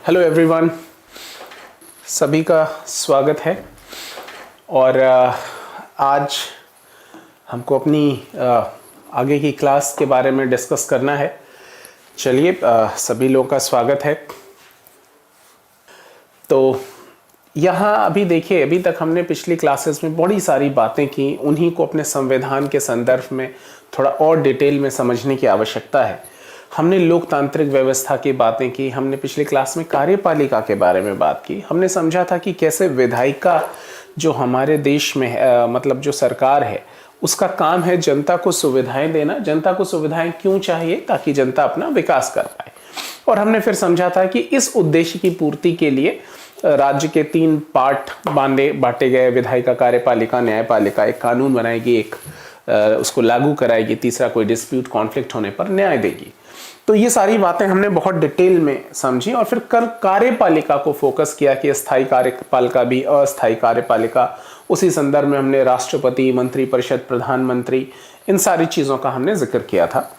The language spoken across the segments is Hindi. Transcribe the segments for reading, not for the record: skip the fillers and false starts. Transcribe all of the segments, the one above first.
हेलो एवरीवन, सभी का स्वागत है। और आज हमको अपनी आगे की क्लास के बारे में डिस्कस करना है। चलिए, सभी लोगों का स्वागत है। तो यहाँ अभी देखिए, अभी तक हमने पिछली क्लासेस में बड़ी सारी बातें की, उन्हीं को अपने संविधान के संदर्भ में थोड़ा और डिटेल में समझने की आवश्यकता है। हमने लोकतांत्रिक व्यवस्था की बातें की, हमने पिछली क्लास में कार्यपालिका के बारे में बात की। हमने समझा था कि कैसे विधायिका जो हमारे देश में है, मतलब जो सरकार है, उसका काम है जनता को सुविधाएं देना। जनता को सुविधाएं क्यों चाहिए? ताकि जनता अपना विकास कर पाए। और हमने फिर समझा था कि इस उद्देश्य की पूर्ति के लिए राज्य के 3 पार्ट बांटे गए, विधायिका, कार्यपालिका, न्यायपालिका। एक कानून बनाएगी, एक उसको लागू कराएगी, तीसरा कोई डिस्प्यूट कॉन्फ्लिक्ट होने पर न्याय देगी। तो ये सारी बातें हमने बहुत डिटेल में समझी। और फिर कार्यपालिका को फोकस किया कि स्थायी कार्यपालिका भी, अस्थायी कार्यपालिका। उसी संदर्भ में हमने राष्ट्रपति, मंत्रिपरिषद, प्रधानमंत्री, इन सारी चीजों का हमने जिक्र किया था।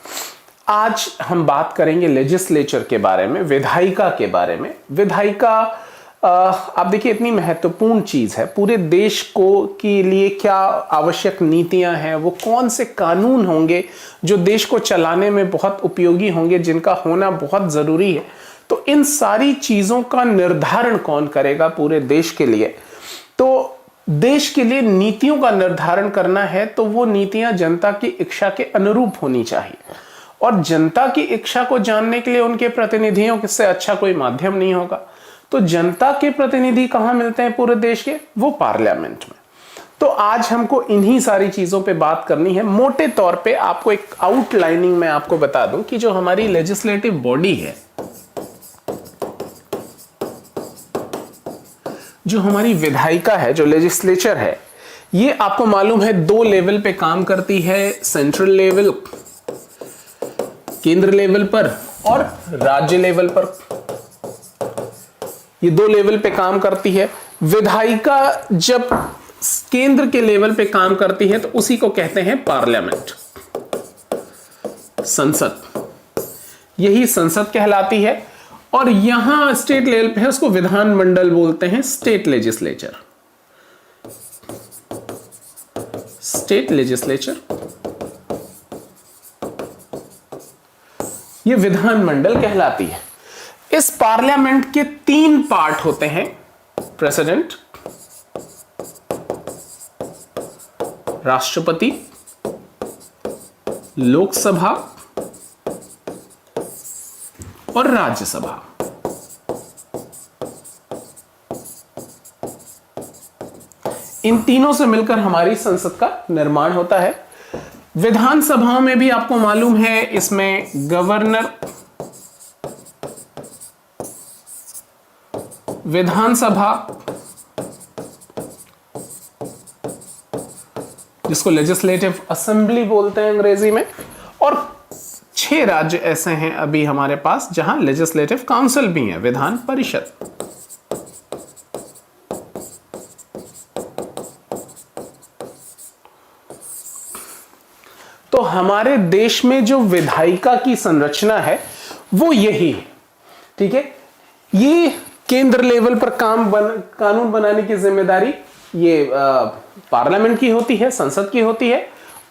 आज हम बात करेंगे लेजिस्लेचर के बारे में, विधायिका के बारे में। विधायिका आप देखिए, इतनी महत्वपूर्ण चीज है। पूरे देश को के लिए क्या आवश्यक नीतियां हैं, वो कौन से कानून होंगे जो देश को चलाने में बहुत उपयोगी होंगे, जिनका होना बहुत जरूरी है। तो इन सारी चीजों का निर्धारण कौन करेगा पूरे देश के लिए? तो देश के लिए नीतियों का निर्धारण करना है तो वो नीतियां जनता की इच्छा के अनुरूप होनी चाहिए। और जनता की इच्छा को जानने के लिए उनके प्रतिनिधियों से अच्छा कोई माध्यम नहीं होगा। तो जनता के प्रतिनिधि कहां मिलते हैं पूरे देश के? वो पार्लियामेंट में। तो आज हमको इन्हीं सारी चीजों पे बात करनी है। मोटे तौर पे आपको एक आउटलाइनिंग में आपको बता दूं कि जो हमारी लेजिस्लेटिव बॉडी है, जो हमारी विधायिका है, जो लेजिस्लेचर है, ये आपको मालूम है 2 लेवल पे काम करती है। सेंट्रल लेवल, केंद्र लेवल पर, और राज्य लेवल पर। ये 2 लेवल पे काम करती है। विधायिका जब केंद्र के लेवल पे काम करती है तो उसी को कहते हैं पार्लियामेंट, संसद। यही संसद कहलाती है। और यहां स्टेट लेवल पे है, उसको विधानमंडल बोलते हैं, स्टेट लेजिस्लेचर। स्टेट लेजिस्लेचर, ये विधानमंडल कहलाती है। इस पार्लियामेंट के 3 पार्ट होते हैं: प्रेसिडेंट, राष्ट्रपति, लोकसभा और राज्यसभा। इन तीनों से मिलकर हमारी संसद का निर्माण होता है। विधानसभाओं में भी आपको मालूम है, इसमें गवर्नर, विधानसभा, जिसको लेजिस्लेटिव असेंबली बोलते हैं अंग्रेजी में, और 6 राज्य ऐसे हैं अभी हमारे पास जहां लेजिस्लेटिव काउंसिल भी है, विधान परिषद। तो हमारे देश में जो विधायिका की संरचना है वो यही है। ठीक है, ये केंद्र लेवल पर कानून बनाने की जिम्मेदारी ये पार्लियामेंट की होती है, संसद की होती है।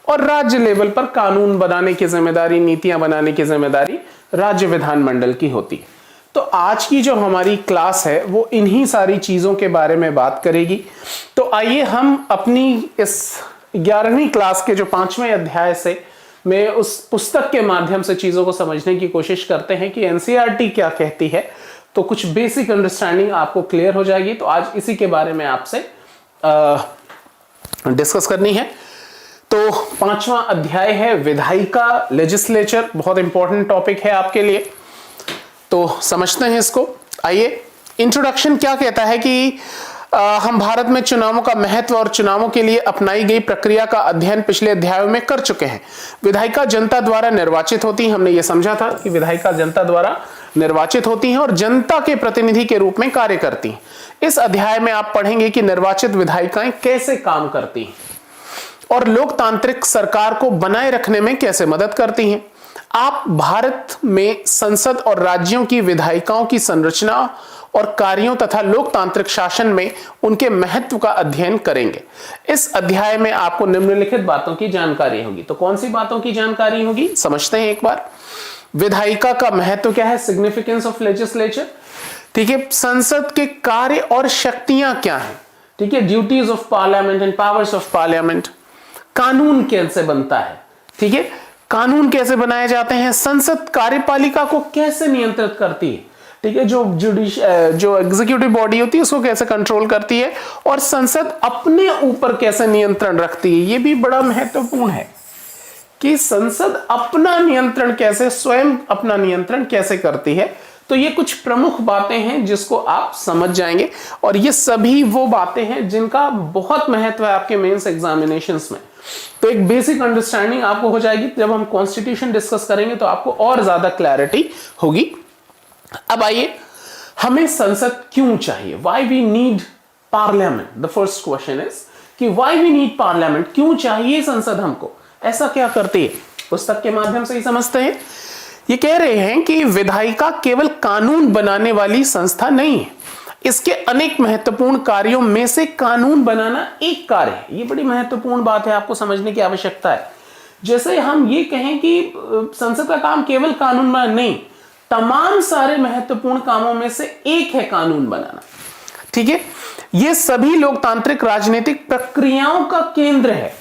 और राज्य लेवल पर कानून बनाने की जिम्मेदारी, नीतियां बनाने की जिम्मेदारी राज्य विधानमंडल की होती है। तो आज की जो हमारी क्लास है वो इन्हीं सारी चीजों के बारे में बात करेगी। तो आइए हम अपनी इस 11वीं क्लास के जो 5वें अध्याय से मैं उस पुस्तक के माध्यम से चीजों को समझने की कोशिश करते हैं कि एनसीईआरटी क्या कहती है। तो कुछ बेसिक अंडरस्टैंडिंग आपको क्लियर हो जाएगी। तो आज इसी के बारे में आपसे डिस्कस करनी है। तो 5वां अध्याय है विधायिका, लेजिस्लेचर। बहुत इंपॉर्टेंट टॉपिक है आपके लिए, तो समझते हैं इसको। आइए, इंट्रोडक्शन क्या कहता है कि हम भारत में चुनावों का महत्व और चुनावों के लिए अपनाई गई प्रक्रिया का अध्ययन पिछले अध्यायों में कर चुके हैं। विधायिका जनता द्वारा निर्वाचित होती हैं। हमने ये समझा था कि विधायिका जनता द्वारा निर्वाचित होती हैं और जनता के प्रतिनिधि के रूप में कार्य करती हैं। इस अध्याय में आप पढ़ेंगे कि निर्वाचित विधायिकाएं कैसे काम करती हैं और लोकतांत्रिक सरकार को बनाए रखने में कैसे मदद करती हैं। आप भारत में संसद और राज्यों की विधायिकाओं की संरचना और कार्यों तथा लोकतांत्रिक शासन में उनके महत्व का अध्ययन करेंगे। इस अध्याय में आपको निम्नलिखित बातों की जानकारी होगी। तो कौन सी बातों की जानकारी होगी, समझते हैं एक बार। विधायिका का महत्व क्या है, सिग्निफिकेंस ऑफ लेजिस्लेचर, ठीक है। संसद के कार्य और शक्तियां क्या हैं, ठीक है। Duties of parliament and powers of parliament. कानून कैसे बनता है, ठीक है, कानून कैसे बनाए जाते हैं। संसद कार्यपालिका को कैसे नियंत्रित करती है, ठीक है, जो एग्जीक्यूटिव बॉडी होती है उसको कैसे कंट्रोल करती है, और संसद अपने ऊपर कैसे नियंत्रण रखती है। यह भी बड़ा महत्वपूर्ण है कि संसद अपना नियंत्रण कैसे, स्वयं अपना नियंत्रण कैसे करती है। तो ये कुछ प्रमुख बातें हैं जिसको आप समझ जाएंगे, और ये सभी वो बातें हैं जिनका बहुत महत्व है आपके मेंस एग्जामिनेशंस में। तो एक बेसिक अंडरस्टैंडिंग आपको हो जाएगी। जब हम कॉन्स्टिट्यूशन डिस्कस करेंगे तो आपको और ज्यादा क्लैरिटी होगी। अब आइए, हमें संसद क्यों चाहिए, why we need parliament. The first question is कि वाई वी नीड पार्लियामेंट, क्यों चाहिए संसद हमको, ऐसा क्या करती है। पुस्तक के माध्यम से ही समझते हैं। ये कह रहे हैं कि विधायिका केवल कानून बनाने वाली संस्था नहीं है, इसके अनेक महत्वपूर्ण कार्यों में से कानून बनाना एक कार्य है। ये बड़ी महत्वपूर्ण बात है, आपको समझने की आवश्यकता है। जैसे हम ये कहें कि संसद का काम केवल कानून बनाना नहीं, तमाम सारे महत्वपूर्ण कामों में से एक है कानून बनाना, ठीक है। ये सभी लोकतांत्रिक राजनीतिक प्रक्रियाओं का केंद्र है,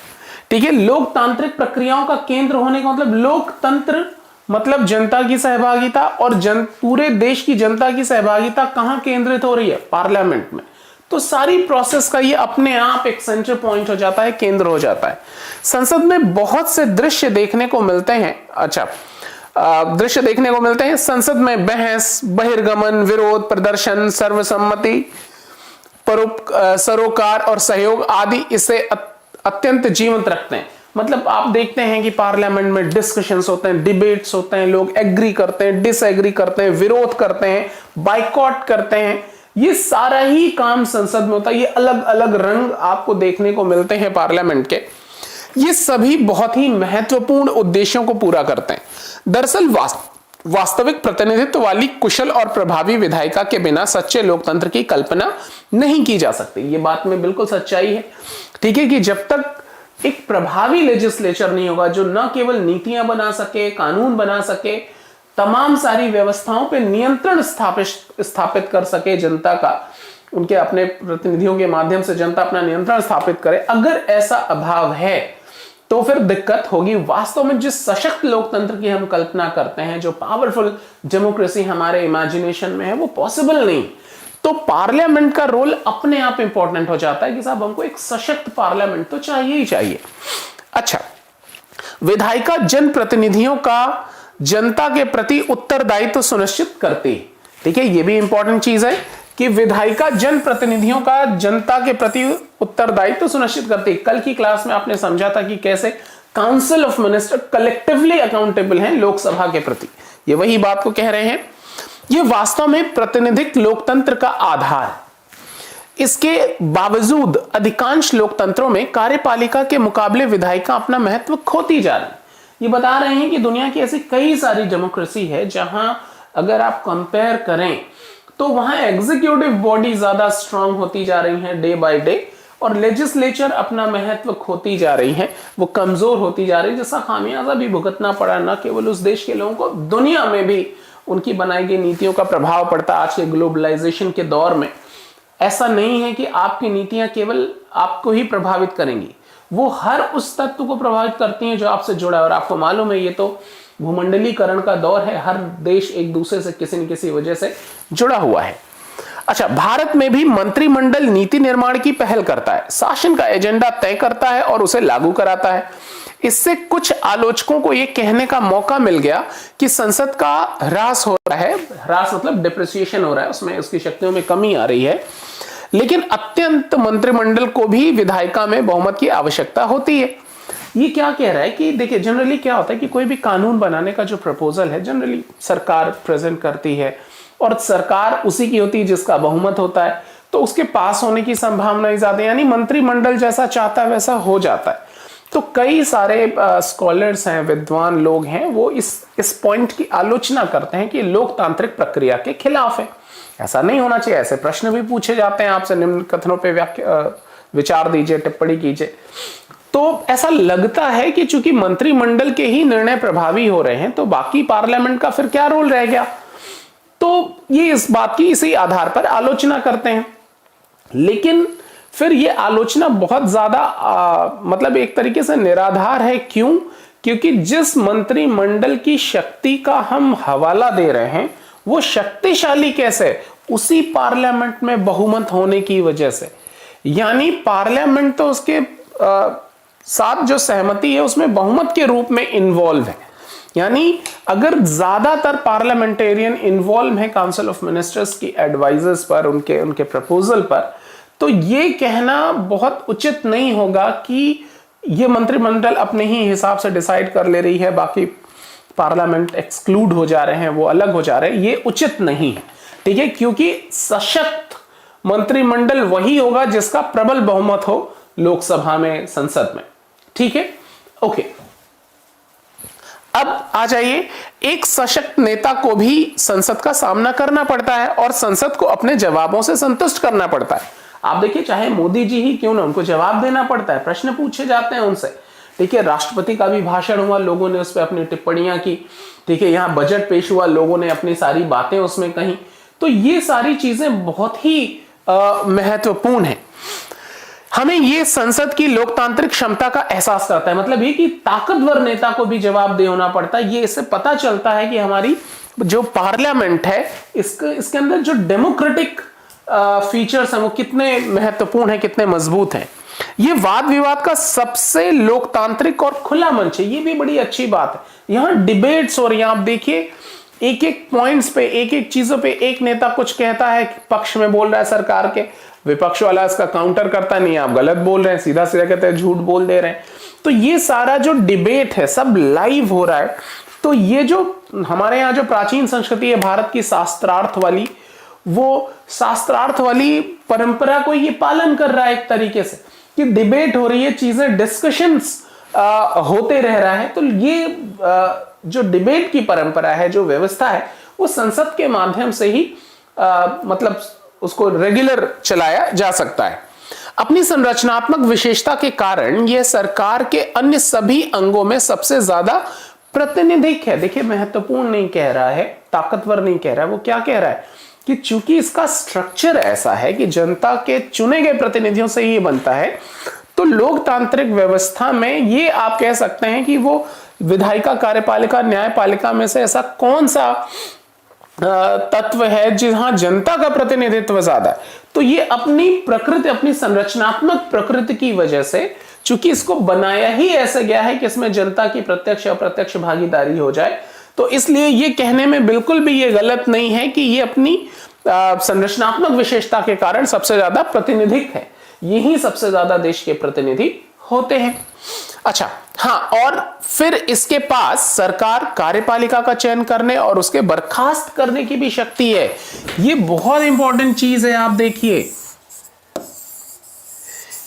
ठीक है। लोकतांत्रिक प्रक्रियाओं का केंद्र होने का मतलब, लोकतंत्र मतलब जनता की सहभागिता, और पूरे देश की जनता की सहभागिता कहां केंद्रित हो रही है, पार्लियामेंट में। तो सारी प्रोसेस का ये अपने आप एक सेंटर पॉइंट हो जाता है, केंद्र हो जाता है। संसद में बहुत से दृश्य देखने को मिलते हैं। अच्छा, दृश्य देखने को मिलते हैं। संसद में बहस, बहिर्गमन, विरोध प्रदर्शन, सर्वसम्मति, सरोकार और सहयोग आदि इसे अत्यंत जीवंत रखते हैं। मतलब आप देखते हैं कि पार्लियामेंट में डिस्कशंस होते हैं, डिबेट्स होते हैं, लोग एग्री करते हैं, डिसएग्री करते हैं, विरोध करते हैं, बाइकॉट करते हैं। ये सारा ही काम संसद में होता है। ये अलग अलग रंग आपको देखने को मिलते हैं पार्लियामेंट के। ये सभी बहुत ही महत्वपूर्ण उद्देश्यों को पूरा करते हैं। दरअसल वास्तविक प्रतिनिधित्व वाली कुशल और प्रभावी विधायिका के बिना सच्चे लोकतंत्र की कल्पना नहीं की जा सकती। ये बात में बिल्कुल सच्चाई है, ठीक है, कि जब तक एक प्रभावी लेजिस्लेचर नहीं होगा जो न केवल नीतियां बना सके, कानून बना सके, तमाम सारी व्यवस्थाओं पे नियंत्रण स्थापित कर सके जनता का, उनके अपने प्रतिनिधियों के माध्यम से जनता अपना नियंत्रण स्थापित करे, अगर ऐसा अभाव है तो फिर दिक्कत होगी। वास्तव में जिस सशक्त लोकतंत्र की हम कल्पना करते हैं, जो पावरफुल डेमोक्रेसी हमारे इमेजिनेशन में है, वो पॉसिबल नहीं। तो पार्लियामेंट का रोल अपने आप इंपॉर्टेंट हो जाता है कि साहब हमको एक सशक्त पार्लियामेंट तो चाहिए ही चाहिए। अच्छा, विधायिका जनप्रतिनिधियों का जनता के प्रति उत्तरदायित्व सुनिश्चित करती है, ठीक है। ये भी इंपॉर्टेंट चीज है कि विधायिका जनप्रतिनिधियों का जनता के प्रति उत्तरदायित्व सुनिश्चित करती है। कल की क्लास में आपने समझा था कि कैसे council of minister collectively accountable हैं लोकसभा के प्रति। ये वही बात को कह रहे हैं। ये वास्तव में प्रातिनिधिक लोकतंत्र का आधार है। इसके बावजूद अधिकांश लोकतंत्रों में कार्यपालिका के मुकाबले विधायिका अपना महत्व खोती जा रही है। ये बता रहे हैं कि दुनिया की ऐसी कई सारी डेमोक्रेसी है जहां अगर आप कंपेयर करें तो वहां एग्जीक्यूटिव बॉडी ज्यादा स्ट्रांग होती जा रही है डे बाय डे, और लेजिस्लेचर अपना महत्व खोती जा रही है, वो कमजोर होती जा रही है, जिसका खामियाजा भी भुगतना पड़ा न केवल उस देश के लोगों को, दुनिया में भी उनकी बनाई गई नीतियों का प्रभाव पड़ता है। आज के ग्लोबलाइजेशन के दौर में ऐसा नहीं है कि आपकी नीतियां केवल आपको ही प्रभावित करेंगी, वो हर उस तत्व को प्रभावित करती हैं जो आपसे जुड़ा है। और आपको मालूम है ये तो भूमंडलीकरण का दौर है, हर देश एक दूसरे से किसी न किसी वजह से जुड़ा हुआ है। अच्छा, भारत में भी मंत्रिमंडल नीति निर्माण की पहल करता है, शासन का एजेंडा तय करता है और उसे लागू कराता है। इससे कुछ आलोचकों को यह कहने का मौका मिल गया कि संसद का ह्रास हो रहा है, ह्रास मतलब डिप्रिसिएशन हो रहा है, उसमें उसकी शक्तियों में कमी आ रही है। लेकिन अत्यंत मंत्रिमंडल को भी विधायिका में बहुमत की आवश्यकता होती है। ये क्या कह रहा है कि देखिए, जनरली क्या होता है कि कोई भी कानून बनाने का जो प्रपोजल है जनरली सरकार प्रेजेंट करती है, और सरकार उसी की होती है जिसका बहुमत होता है, तो उसके पास होने की संभावना ही ज्यादा, यानी मंत्रिमंडल जैसा चाहता है वैसा हो जाता है। तो कई सारे स्कॉलर्स हैं, विद्वान लोग हैं, वो इस पॉइंट की आलोचना करते हैं कि लोकतांत्रिक प्रक्रिया के खिलाफ है, ऐसा नहीं होना चाहिए। ऐसे प्रश्न भी पूछे जाते हैं आपसे, निम्न कथनों पे विचार दीजिए, टिप्पणी कीजिए। तो ऐसा लगता है कि चूंकि मंत्रिमंडल के ही निर्णय प्रभावी हो रहे हैं तो बाकी पार्लियामेंट का फिर क्या रोल रह गया। तो ये इस बात की इसी आधार पर आलोचना करते हैं। लेकिन फिर ये आलोचना बहुत ज्यादा मतलब एक तरीके से निराधार है। क्यों? क्योंकि जिस मंत्रिमंडल की शक्ति का हम हवाला दे रहे हैं वो शक्तिशाली कैसे? उसी पार्लियामेंट में बहुमत होने की वजह से। यानी पार्लियामेंट तो उसके साथ जो सहमति है उसमें बहुमत के रूप में इन्वॉल्व है। यानी अगर ज्यादातर पार्लियामेंटेरियन इन्वॉल्व है काउंसिल ऑफ मिनिस्टर्स की एडवाइजर्स पर, उनके प्रपोजल पर, तो ये कहना बहुत उचित नहीं होगा कि ये मंत्रिमंडल अपने ही हिसाब से डिसाइड कर ले रही है, बाकी पार्लियामेंट एक्सक्लूड हो जा रहे हैं, वो अलग हो जा रहे हैं। ये उचित नहीं है, ठीक है, क्योंकि सशक्त मंत्रिमंडल वही होगा जिसका प्रबल बहुमत हो लोकसभा में, संसद में, ठीक है। ओके, अब आ जाइए, एक सशक्त नेता को भी संसद का सामना करना पड़ता है और संसद को अपने जवाबों से संतुष्ट करना पड़ता है। आप देखिए, चाहे मोदी जी ही क्यों ना, उनको जवाब देना पड़ता है, प्रश्न पूछे जाते हैं उनसे। ठीक है, राष्ट्रपति का भी भाषण हुआ, लोगों ने उस पर अपनी टिप्पणियां की। ठीक है, यहां बजट पेश हुआ, लोगों ने अपनी सारी बातें उसमें कही। तो ये सारी चीजें बहुत ही महत्वपूर्ण है। हमें ये संसद की लोकतांत्रिक क्षमता का एहसास करता है। मतलब ये कि ताकतवर नेता को भी जवाबदेह होना पड़ता है। ये इससे पता चलता है कि हमारी जो पार्लियामेंट है इसके अंदर जो डेमोक्रेटिक फीचर्स हैं वो कितने महत्वपूर्ण हैं, कितने मजबूत हैं। ये वाद विवाद का सबसे लोकतांत्रिक और खुला मंच है, ये भी बड़ी अच्छी बात है। यहां डिबेट्स हो रही हैं, आप देखिए, एक एक पॉइंट्स पे, एक एक चीजों पे एक नेता कुछ कहता है, पक्ष में बोल रहा है सरकार के, विपक्ष वाला इसका काउंटर करता नहीं, आप गलत बोल रहे हैं, सीधा सीधा कहते हैं, झूठ बोल दे रहे हैं। तो ये सारा जो डिबेट है सब लाइव हो रहा है। तो ये जो हमारे यहाँ जो प्राचीन संस्कृति है भारत की शास्त्रार्थ वाली, वो शास्त्रार्थ वाली परंपरा को ये पालन कर रहा है एक तरीके से, कि डिबेट हो रही है, चीजें डिस्कशंस होते रह रहा है। तो ये जो डिबेट की परंपरा है, जो व्यवस्था है, वो संसद के माध्यम से ही मतलब उसको रेगुलर चलाया जा सकता है। अपनी संरचनात्मक विशेषता के कारण यह सरकार के अन्य सभी अंगों में सबसे ज्यादा प्रातिनिधिक है। देखिए, महत्वपूर्ण नहीं कह रहा है, ताकतवर नहीं कह रहा है, वो क्या कह रहा है कि चूंकि इसका स्ट्रक्चर ऐसा है कि जनता के चुने गए प्रतिनिधियों से ही बनता है, तो लोकतांत्रिक व्यवस्था में ये आप कह सकते हैं कि वो विधायिका, कार्यपालिका, न्यायपालिका में से ऐसा कौन सा तत्व है जहां जनता का प्रतिनिधित्व ज्यादा है। तो ये अपनी प्रकृति, अपनी संरचनात्मक प्रकृति की वजह से, चूंकि इसको बनाया ही ऐसे गया है कि इसमें जनता की प्रत्यक्ष अप्रत्यक्ष भागीदारी हो जाए, तो इसलिए ये कहने में बिल्कुल भी ये गलत नहीं है कि ये अपनी संरचनात्मक विशेषता के कारण सबसे ज्यादा प्रातिनिधिक है। यही सबसे ज्यादा देश के प्रतिनिधि होते हैं। अच्छा, हाँ, और फिर इसके पास सरकार कार्यपालिका का चयन करने और उसके बर्खास्त करने की भी शक्ति है। ये बहुत इंपॉर्टेंट चीज है, आप देखिए।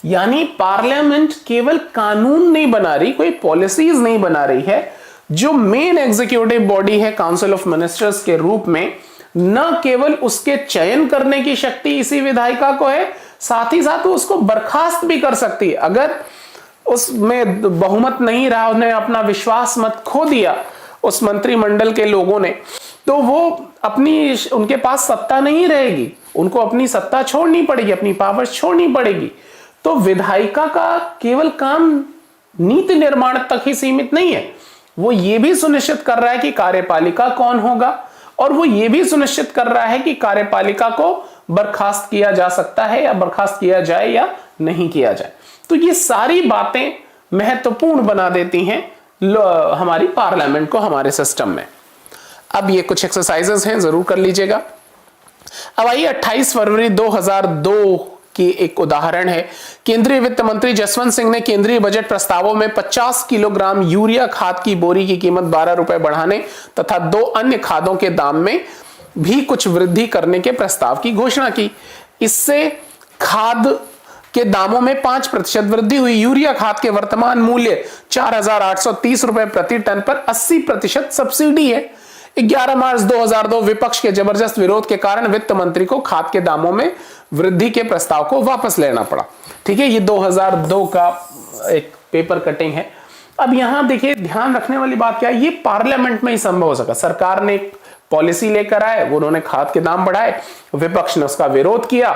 यानी पार्लियामेंट केवल कानून नहीं बना रही, कोई पॉलिसीज नहीं बना रही है। जो मेन एग्जीक्यूटिव बॉडी है काउंसिल ऑफ मिनिस्टर्स के रूप में, न केवल उसके चयन करने की शक्ति इसी विधायिका को है, साथ ही साथ वो उसको बर्खास्त भी कर सकती है। अगर उसमें बहुमत नहीं रहा, उन्हें अपना विश्वास मत खो दिया उस मंत्रिमंडल के लोगों ने, तो वो अपनी, उनके पास सत्ता नहीं रहेगी, उनको अपनी सत्ता छोड़नी पड़ेगी, अपनी पावर्स छोड़नी पड़ेगी। तो विधायिका का केवल काम नीति निर्माण तक ही सीमित नहीं है, वो ये भी सुनिश्चित कर रहा है कि कार्यपालिका कौन होगा, और वो ये भी सुनिश्चित कर रहा है कि कार्यपालिका को बर्खास्त किया जा सकता है या बर्खास्त किया जाए या नहीं किया जाए। तो ये सारी बातें महत्वपूर्ण बना देती हैं हमारी पार्लियामेंट को, हमारे सिस्टम में। अब ये कुछ एक्सरसाइजेस हैं, जरूर कर लीजिएगा। अब आइए 28 फरवरी 2002 की एक उदाहरण है। केंद्रीय वित्त मंत्री जसवंत सिंह ने केंद्रीय बजट प्रस्तावों में 50 किलोग्राम यूरिया खाद की बोरी की कीमत 12 रुपए बढ़ाने तथा 2 अन्य खादों के दाम में भी कुछ वृद्धि करने के प्रस्ताव की घोषणा की। इससे खाद के दामों में 5% वृद्धि हुई। यूरिया खाद के वर्तमान मूल्य 4,830 रुपए प्रति टन पर 80% सब्सिडी है। 11 मार्च 2002 विपक्ष के जबरदस्त विरोध के कारण वित्त मंत्री को खाद के दामों में वृद्धि के प्रस्ताव को वापस लेना पड़ा। ठीक है, ये 2002 का एक पेपर कटिंग है। अब यहां देखिए ध्यान रखने वाली बात क्या है, ये पार्लियामेंट में ही संभव हो सका। सरकार ने एक पॉलिसी लेकर आए, उन्होंने खाद के दाम बढ़ाए, विपक्ष ने उसका विरोध किया,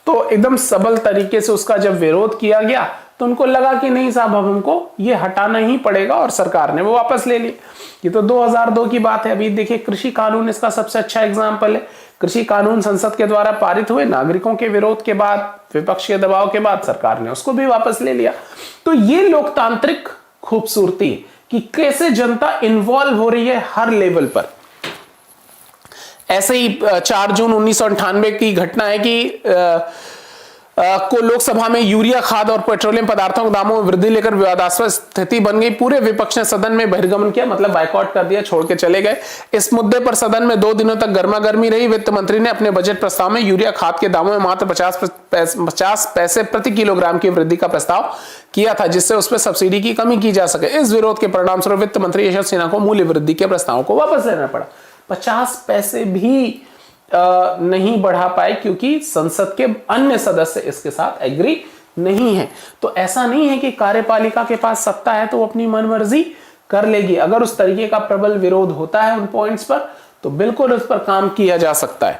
तो एकदम सबल तरीके से उसका जब विरोध किया गया तो उनको लगा कि नहीं साहब अब हमको ये हटाना ही पड़ेगा, और सरकार ने वो वापस ले ली। ये तो 2002 की बात है। अभी देखिए कृषि कानून इसका सबसे अच्छा एग्जाम्पल है। कृषि कानून संसद के द्वारा पारित हुए, नागरिकों के विरोध के बाद, विपक्ष के दबाव के बाद सरकार ने उसको भी वापस ले लिया। तो ये लोकतांत्रिक खूबसूरती कि कैसे जनता इन्वॉल्व हो रही है हर लेवल पर। ऐसे ही 4 जून 1998 की घटना है कि को लोकसभा में यूरिया खाद और पेट्रोलियम पदार्थों के दामों में वृद्धि लेकर विवादास्पद स्थिति बन गई। पूरे विपक्ष ने सदन में बहिर्गमन किया, मतलब बायकॉट कर दिया, छोड़ के चले गए। इस मुद्दे पर सदन में 2 दिनों तक गर्मागर्मी रही। वित्त मंत्री ने अपने बजट प्रस्ताव में यूरिया खाद के दामों में मात्र 50 पैसे प्रति किलोग्राम की वृद्धि का प्रस्ताव किया था, जिससे उस पर सब्सिडी की कमी की जा सके। इस विरोध के परिणाम स्वरूप वित्त मंत्री यशवंत सिन्हा को मूल्य वृद्धि के प्रस्ताव को वापस लेना पड़ा। 50 पैसे भी नहीं बढ़ा पाए क्योंकि संसद के अन्य सदस्य इसके साथ एग्री नहीं है। तो ऐसा नहीं है कि कार्यपालिका के पास सत्ता है तो वो अपनी मनमर्जी कर लेगी। अगर उस तरीके का प्रबल विरोध होता है उन पॉइंट्स पर तो बिल्कुल उस पर काम किया जा सकता है।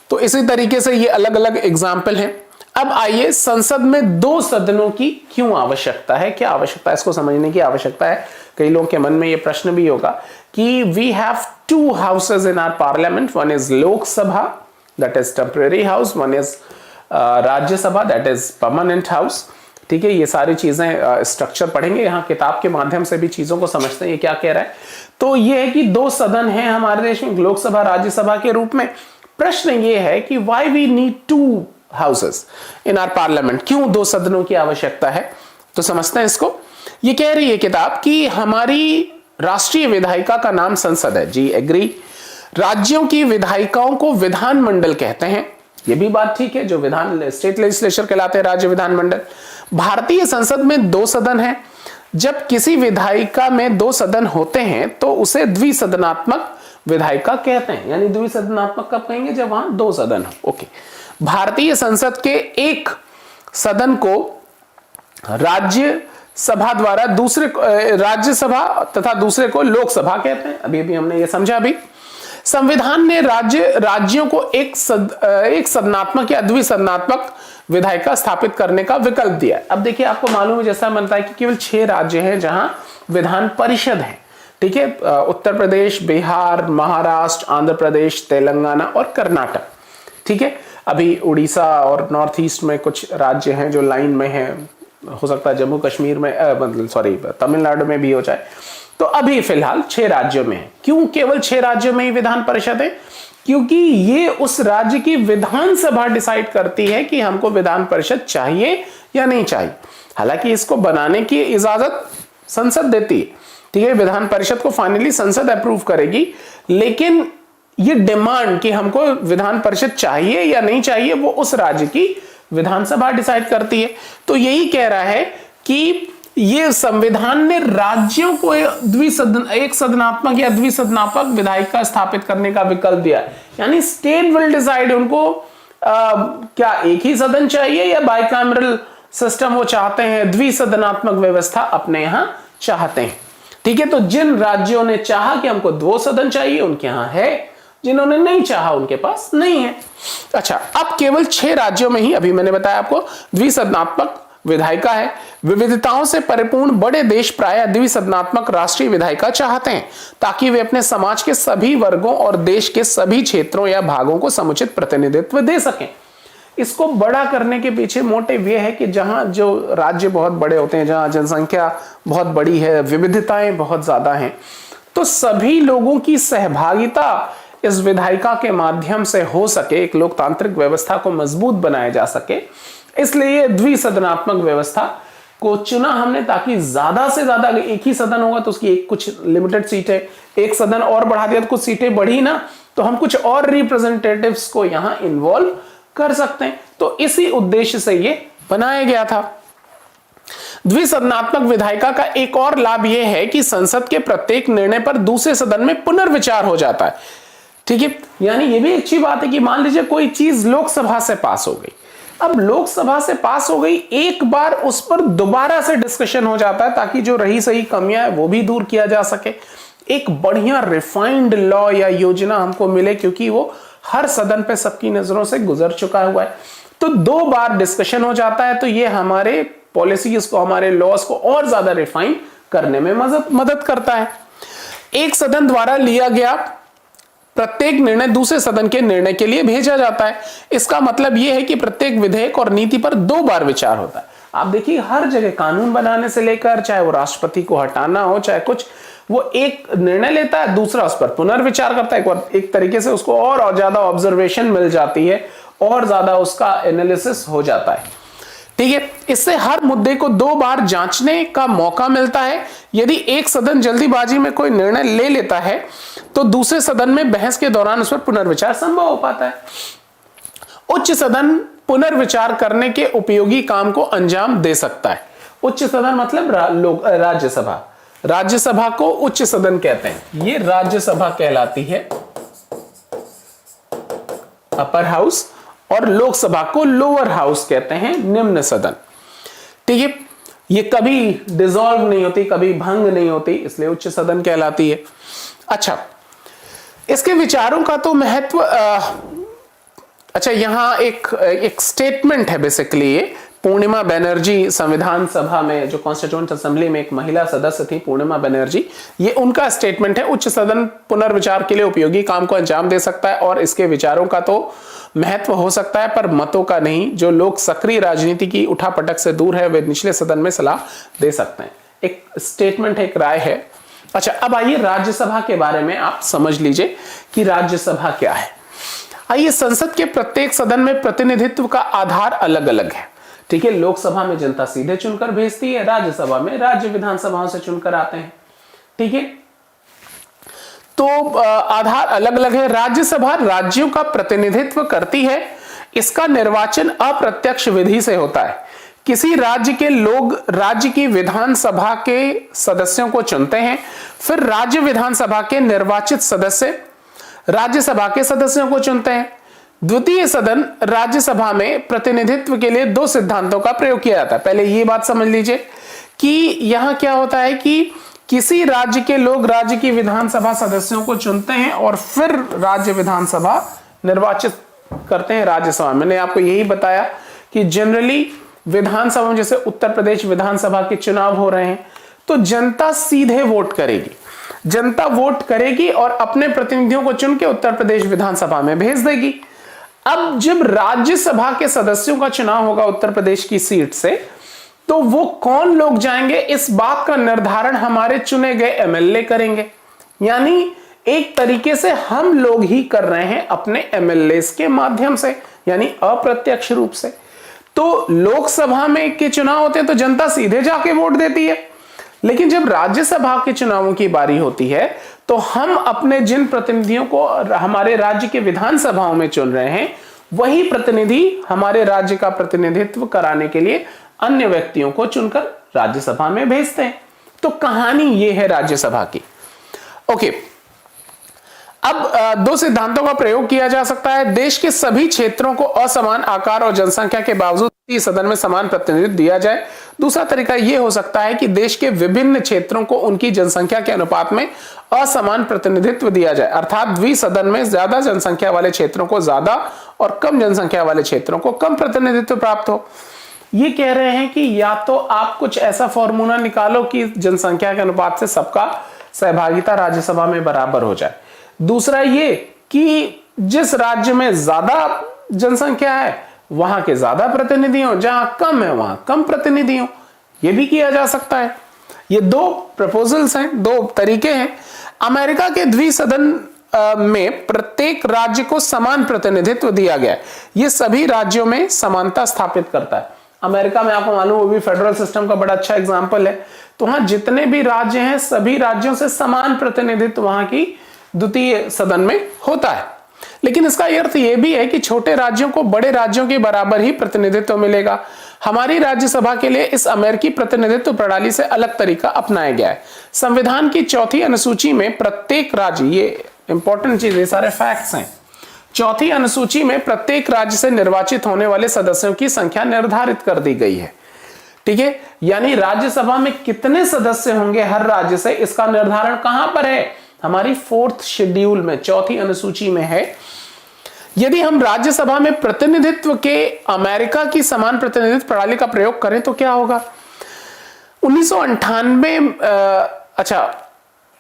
तो इसी तरीके से ये अलग अलग एग्जाम्पल हैं। अब आइए संसद में 2 सदनों की क्यों आवश्यकता है, क्या आवश्यकता है, इसको समझने की आवश्यकता है। कई लोगों के मन में ये प्रश्न भी होगा कि we have 2 houses in our parliament, one is Lok Sabha that is temporary house, one is Rajya Sabha that is permanent house. ठीक है, ये सारी चीजें स्ट्रक्चर पढ़ेंगे, यहाँ किताब के माध्यम से भी चीजों को समझते हैं ये क्या कह रहा है। तो ये है कि 2 सदन हैं हमारे देश में, लोकसभा राज्यसभा के रूप में। प्रश्न ये है कि why we need 2 houses in our parliament, क्यों 2 सदनों की आवश्यकता है। तो समझते हैं इसको। ये कह रही है किताब कि हमारी राष्ट्रीय विधायिका का नाम संसद है, जी एग्री। राज्यों की विधायिकाओं को विधानमंडल कहते हैं, ये भी बात ठीक है, जो विधान स्टेट लेजिस्लेचर कहलाते हैं राज्य विधानमंडल। भारतीय संसद में 2 सदन हैं। जब किसी विधायिका में 2 सदन होते हैं तो उसे द्विसदनात्मक विधायिका कहते हैं। यानी द्विसदनात्मक कब कहेंगे, जब वहां 2 सदन हो। ओके, भारतीय संसद के एक सदन को राज्यसभा द्वारा राज्यसभा तथा दूसरे को लोकसभा कहते हैं। अभी हमने ये समझा। भी संविधान ने राज्यों को एक सदनात्मक या द्विसदनात्मक विधायिका स्थापित करने का विकल्प दिया। अब देखिए आपको मालूम है, जैसा बनता है कि केवल 6 राज्य हैं जहां विधान परिषद है। ठीक है, उत्तर प्रदेश, बिहार, महाराष्ट्र, आंध्र प्रदेश, तेलंगाना और कर्नाटक। ठीक है, अभी उड़ीसा और नॉर्थ ईस्ट में कुछ राज्य हैं जो लाइन में हैं, हो सकता है जम्मू कश्मीर में मतलब तमिलनाडु में भी हो जाए। तो अभी फिलहाल 6 राज्यों में है। क्यों केवल 6 राज्यों में ही विधान परिषद है? क्योंकि ये उस राज्य की विधानसभा डिसाइड करती है कि हमको विधान परिषद चाहिए या नहीं चाहिए। हालांकि इसको बनाने की इजाजत संसद देती है। ठीक है, विधान परिषद को फाइनली संसद अप्रूव करेगी, लेकिन ये डिमांड कि हमको विधान परिषद चाहिए या नहीं चाहिए वो उस राज्य की विधानसभा डिसाइड करती है। तो यही कह रहा है कि ये संविधान ने राज्यों को एक सदनात्मक या द्विसदनात्मक विधायिका स्थापित करने का विकल्प दिया। यानी स्टेट विल डिसाइड उनको क्या एक ही सदन चाहिए या बाइकैमरल सिस्टम वो चाहते हैं, द्विसदनात्मक व्यवस्था अपने यहां चाहते हैं। ठीक है, तो जिन राज्यों ने चाहा कि हमको 2 सदन चाहिए उनके यहां है, जिन्होंने नहीं चाहा उनके पास नहीं है। अच्छा, अब केवल 6 राज्यों में ही, अभी मैंने बताया आपको, द्विसदनात्मक विधायिका है। विविधताओं से परिपूर्ण बड़े देश प्रायः द्विसदनात्मक राष्ट्रीय विधायिका चाहते हैं ताकि वे अपने समाज के सभी वर्गों और देश के सभी क्षेत्रों या भागों को समुचित प्रतिनिधित्व दे सकें। इसको बड़ा करने के पीछे मोटिव यह है कि जहां जो राज्य बहुत बड़े होते हैं, जहां जनसंख्या बहुत बड़ी है, विविधताएं बहुत ज्यादा हैं, तो सभी लोगों की सहभागिता इस विधायिका के माध्यम से हो सके, एक लोकतांत्रिक व्यवस्था को मजबूत बनाया जा सके। इसलिए द्विसदनात्मक व्यवस्था को चुना हमने, ताकि ज्यादा से ज्यादा, एक ही सदन होगा तो उसकी कुछ लिमिटेड सीटें, एक सदन और बढ़ा दिया तो कुछ सीटें बढ़ी ना, तो हम कुछ और रिप्रेजेंटेटिव्स को यहां इन्वॉल्व कर सकते हैं। तो इसी उद्देश्य से ये बनाया गया था। द्विसदनात्मक विधायिका का एक और लाभ यह है कि संसद के प्रत्येक निर्णय पर दूसरे सदन में पुनर्विचार हो जाता है। ठीक है, यानी ये भी अच्छी बात है कि मान लीजिए कोई चीज लोकसभा से पास हो गई, अब लोकसभा से पास हो गई, एक बार उस पर दोबारा से डिस्कशन हो जाता है ताकि जो रही सही कमियां है वो भी दूर किया जा सके, एक बढ़िया रिफाइंड लॉ या योजना हमको मिले, क्योंकि वो हर सदन पे सबकी नजरों से गुजर चुका हुआ है। तो 2 बार डिस्कशन हो जाता है, तो ये हमारे पॉलिसीज को, हमारे लॉज को और ज्यादा रिफाइन करने में मदद करता है। एक सदन द्वारा लिया गया प्रत्येक निर्णय दूसरे सदन के निर्णय के लिए भेजा जाता है। इसका मतलब यह है कि प्रत्येक विधेयक और नीति पर 2 बार विचार होता है। आप देखिए हर जगह कानून बनाने से लेकर, चाहे वो राष्ट्रपति को हटाना हो, चाहे कुछ, वो एक निर्णय लेता है, दूसरा उस पर पुनर्विचार करता है, एक तरीके से उसको और ज्यादा ऑब्जर्वेशन मिल जाती है और ज्यादा उसका एनालिसिस हो जाता है। ठीक है, इससे हर मुद्दे को 2 बार जांचने का मौका मिलता है। यदि एक सदन जल्दीबाजी में कोई निर्णय ले लेता है तो दूसरे सदन में बहस के दौरान उस पर पुनर्विचार संभव हो पाता है। उच्च सदन पुनर्विचार करने के उपयोगी काम को अंजाम दे सकता है। उच्च सदन मतलब राज्यसभा, राज्यसभा को उच्च सदन कहते हैं, ये राज्यसभा कहलाती है अपर हाउस, और लोकसभा को लोअर हाउस कहते हैं, निम्न सदन। ठीक है, ये कभी डिसॉल्व नहीं होती, कभी भंग नहीं होती, इसलिए उच्च सदन कहलाती है। अच्छा, इसके विचारों का तो महत्व अच्छा, यहां एक स्टेटमेंट है बेसिकली, ये पूर्णिमा बनर्जी संविधान सभा में, जो कॉन्स्टिट्यूएंट असेंबली में एक महिला सदस्य थी पूर्णिमा बनर्जी, ये उनका स्टेटमेंट है। उच्च सदन पुनर्विचार के लिए उपयोगी काम को अंजाम दे सकता है और इसके विचारों का तो महत्व हो सकता है, पर मतों का नहीं। जो लोग सक्रिय राजनीति की उठापटक से दूर है वे निचले सदन में सलाह दे सकते हैं। एक स्टेटमेंट है, एक राय है। अच्छा, अब आइए राज्यसभा के बारे में आप समझ लीजिए कि राज्यसभा क्या है। आइए, संसद के प्रत्येक सदन में प्रतिनिधित्व का आधार अलग अलग है। ठीक है, लोकसभा में जनता सीधे चुनकर भेजती है, राज्यसभा में राज्य विधानसभाओं से चुनकर आते हैं। ठीक है, तो आधार अलग अलग है। राज्यसभा राज्यों का प्रतिनिधित्व करती है। इसका निर्वाचन अप्रत्यक्ष विधि से होता है। किसी राज्य के लोग राज्य की विधानसभा के सदस्यों को चुनते हैं, फिर राज्य विधानसभा के निर्वाचित सदस्य राज्यसभा के सदस्यों को चुनते हैं। द्वितीय सदन राज्यसभा में प्रतिनिधित्व के लिए 2 सिद्धांतों का प्रयोग किया जाता है। पहले ये बात समझ लीजिए कि यहां क्या होता है कि किसी राज्य के लोग राज्य की विधानसभा सदस्यों को चुनते हैं और फिर राज्य विधानसभा निर्वाचित करते हैं राज्यसभा। मैंने आपको यही बताया कि जनरली विधानसभा में, जैसे उत्तर प्रदेश विधानसभा के चुनाव हो रहे हैं, तो जनता सीधे वोट करेगी, जनता वोट करेगी और अपने प्रतिनिधियों को चुन के उत्तर प्रदेश विधानसभा में भेज देगी। अब जब राज्यसभा के सदस्यों का चुनाव होगा उत्तर प्रदेश की सीट से, तो वो कौन लोग जाएंगे, इस बात का निर्धारण हमारे चुने गए एमएलए करेंगे। यानी एक तरीके से हम लोग ही कर रहे हैं अपने एमएलए के माध्यम से, यानी अप्रत्यक्ष रूप से। तो लोकसभा में के चुनाव होते हैं तो जनता सीधे जाके वोट देती है, लेकिन जब राज्यसभा के चुनावों की बारी होती है तो हम अपने जिन प्रतिनिधियों को हमारे राज्य के विधानसभाओं में चुन रहे हैं, वही प्रतिनिधि हमारे राज्य का प्रतिनिधित्व कराने के लिए अन्य व्यक्तियों को चुनकर राज्यसभा में भेजते हैं। तो कहानी ये है राज्यसभा की। ओके, अब 2 सिद्धांतों का प्रयोग किया जा सकता है। देश के सभी क्षेत्रों को असमान आकार और जनसंख्या के बावजूद सदन में समान प्रतिनिधित्व दिया जाए। दूसरा तरीका यह हो सकता है कि देश के विभिन्न क्षेत्रों को उनकी जनसंख्या के अनुपात में असमान प्रतिनिधित्व दिया जाए, अर्थात द्विसदन में ज्यादा जनसंख्या वाले क्षेत्रों को ज्यादा और कम जनसंख्या वाले क्षेत्रों को कम प्रतिनिधित्व प्राप्त हो। ये कह रहे हैं कि या तो आप कुछ ऐसा फॉर्मूला निकालो कि जनसंख्या के अनुपात से सबका सहभागिता राज्यसभा में बराबर हो जाए। दूसरा ये कि जिस राज्य में ज्यादा जनसंख्या है वहां के ज्यादा प्रतिनिधि हो, जहां कम है वहां कम प्रतिनिधि हो। यह भी किया जा सकता है। ये 2 प्रपोजल्स हैं, 2 तरीके हैं। अमेरिका के द्विसदन में प्रत्येक राज्य को समान प्रतिनिधित्व दिया गया है। यह सभी राज्यों में समानता स्थापित करता है। अमेरिका में आपको मालूम, वो भी फेडरल सिस्टम का बड़ा अच्छा एग्जांपल है। तो वहां जितने भी राज्य हैं, सभी राज्यों से समान प्रतिनिधित्व वहां की द्वितीय सदन में होता है। लेकिन इसका अर्थ यह भी है कि छोटे राज्यों को बड़े राज्यों के बराबर ही प्रतिनिधित्व मिलेगा। हमारी राज्यसभा के लिए इस अमेरिकी प्रतिनिधित्व प्रणाली से अलग तरीका अपनाया गया है। संविधान की चौथी अनुसूची में प्रत्येक राज्य, ये इंपॉर्टेंट चीज, ये सारे फैक्ट्स हैं, चौथी अनुसूची में प्रत्येक राज्य से निर्वाचित होने वाले सदस्यों की संख्या निर्धारित कर दी गई है। ठीक है, यानी राज्यसभा में कितने सदस्य होंगे हर राज्य से, इसका निर्धारण कहां पर है? हमारी 4th शेड्यूल में, चौथी अनुसूची में है। यदि हम राज्यसभा में प्रतिनिधित्व के अमेरिका की समान प्रतिनिधित्व प्रणाली का प्रयोग करें तो क्या होगा? 1998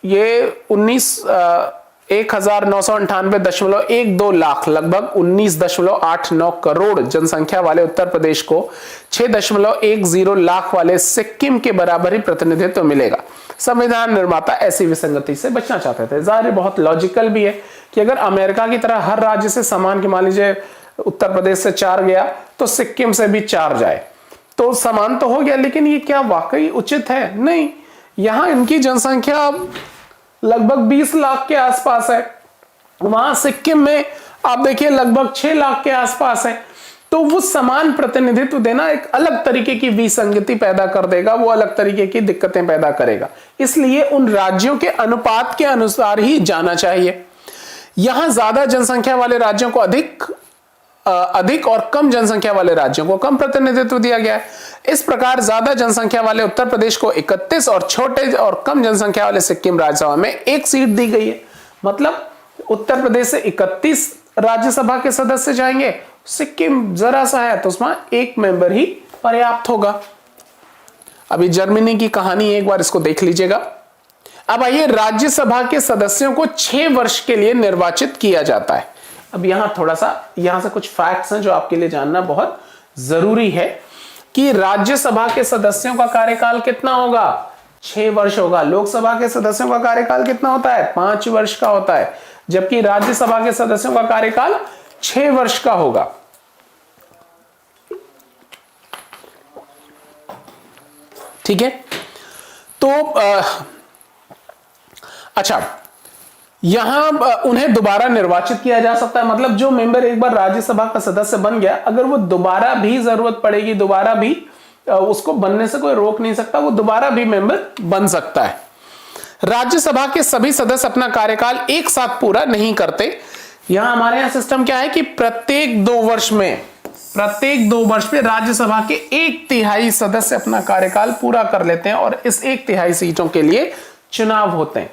ये 1998.12 लाख, लगभग 19.89 करोड़ जनसंख्या वाले उत्तर प्रदेश को 6.10 लाख वाले सिक्किम के बराबर ही प्रतिनिधित्व मिलेगा। संविधान निर्माता ऐसी विसंगति से बचना चाहते थे। जाहिर बहुत लॉजिकल भी है कि अगर अमेरिका की तरह हर राज्य से समान, के मान लीजिए उत्तर प्रदेश से 4 गया तो सिक्किम से भी 4 जाए तो समान तो हो गया, लेकिन ये क्या वाकई उचित है? नहीं। यहां इनकी जनसंख्या लगभग 20 लाख के आसपास है, वहां सिक्किम में आप देखिए लगभग 6 लाख के आसपास है। तो वो समान प्रतिनिधित्व देना एक अलग तरीके की विसंगति पैदा कर देगा, वो अलग तरीके की दिक्कतें पैदा करेगा। इसलिए उन राज्यों के अनुपात के अनुसार ही जाना चाहिए। यहां ज्यादा जनसंख्या वाले राज्यों को अधिक और कम जनसंख्या वाले राज्यों को कम प्रतिनिधित्व दिया गया है। इस प्रकार ज्यादा जनसंख्या वाले उत्तर प्रदेश को 31 और छोटे और कम जनसंख्या वाले सिक्किम राज्यसभा में 1 सीट दी गई है। मतलब उत्तर प्रदेश से 31 राज्यसभा के सदस्य जाएंगे, सिक्किम जरा सा है तो उसमें 1 मेंबर ही पर्याप्त होगा। अभी जर्मनी की कहानी एक बार इसको देख लीजिएगा। अब आइए, राज्यसभा के सदस्यों को 6 वर्ष के लिए निर्वाचित किया जाता है। अब यहां से कुछ फैक्ट्स हैं जो आपके लिए जानना बहुत जरूरी है कि राज्यसभा के सदस्यों का कार्यकाल कितना होगा? 6 वर्ष होगा। लोकसभा के सदस्यों का कार्यकाल कितना होता है? 5 वर्ष का होता है, जबकि राज्यसभा के सदस्यों का कार्यकाल 6 वर्ष का होगा। ठीक है, तो अच्छा, यहां उन्हें दोबारा निर्वाचित किया जा सकता है। मतलब जो मेंबर एक बार राज्यसभा का सदस्य बन गया, अगर वो दोबारा भी जरूरत पड़ेगी, दोबारा भी उसको बनने से कोई रोक नहीं सकता, वो दोबारा भी मेंबर बन सकता है। राज्यसभा के सभी सदस्य अपना कार्यकाल एक साथ पूरा नहीं करते। यहां हमारे यहां सिस्टम क्या है कि प्रत्येक 2 वर्ष में राज्यसभा के 1/3 सदस्य अपना कार्यकाल पूरा कर लेते हैं और इस 1/3 सीटों के लिए चुनाव होते हैं।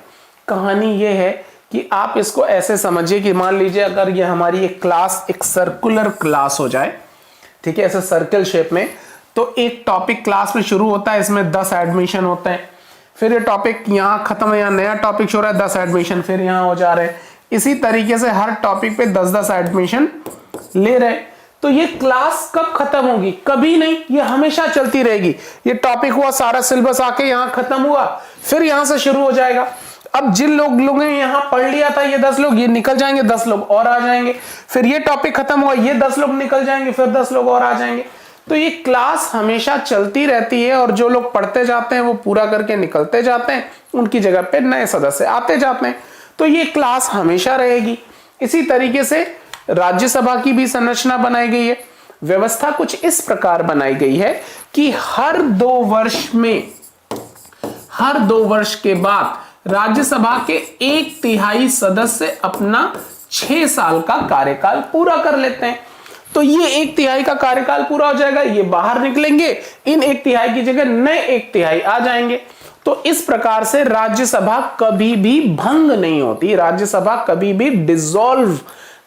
कहानी यह है कि आप इसको ऐसे समझिए कि मान लीजिए अगर ये हमारी एक क्लास एक सर्कुलर क्लास हो जाए, ठीक है, ऐसे सर्कल शेप में, तो एक टॉपिक क्लास में शुरू होता है, इसमें 10 एडमिशन होते हैं, फिर ये टॉपिक यहां खत्म है, यहां नया टॉपिक शुरू हो रहा है, 10 एडमिशन फिर यहां हो जा रहे हैं। इसी तरीके से हर टॉपिक पे 10-10 एडमिशन ले रहे हैं। तो ये क्लास कब खत्म होगी? कभी नहीं, ये हमेशा चलती रहेगी। ये टॉपिक हुआ, सारा सिलेबस आके यहां खत्म हुआ, फिर यहां से शुरू हो जाएगा। अब जिन लोगों ने यहां पढ़ लिया था, ये 10 लोग, ये निकल जाएंगे, 10 लोग और आ जाएंगे, फिर ये टॉपिक खत्म हुआ, ये 10 लोग निकल जाएंगे, फिर 10 लोग और आ जाएंगे। तो ये क्लास हमेशा चलती रहती है और जो लोग पढ़ते जाते हैं वो पूरा करके निकलते जाते हैं, उनकी जगह पे नए सदस्य आते जाते हैं। तो ये क्लास हमेशा रहेगी। इसी तरीके से राज्यसभा की भी संरचना बनाई गई है। व्यवस्था कुछ इस प्रकार बनाई गई है कि हर 2 वर्ष के बाद राज्यसभा के 1/3 सदस्य अपना 6 साल का कार्यकाल पूरा कर लेते हैं। तो ये 1/3 का कार्यकाल पूरा हो जाएगा, ये बाहर निकलेंगे, इन 1/3 की जगह नए 1/3 आ जाएंगे। तो इस प्रकार से राज्यसभा कभी भी भंग नहीं होती, राज्यसभा कभी भी डिसॉल्व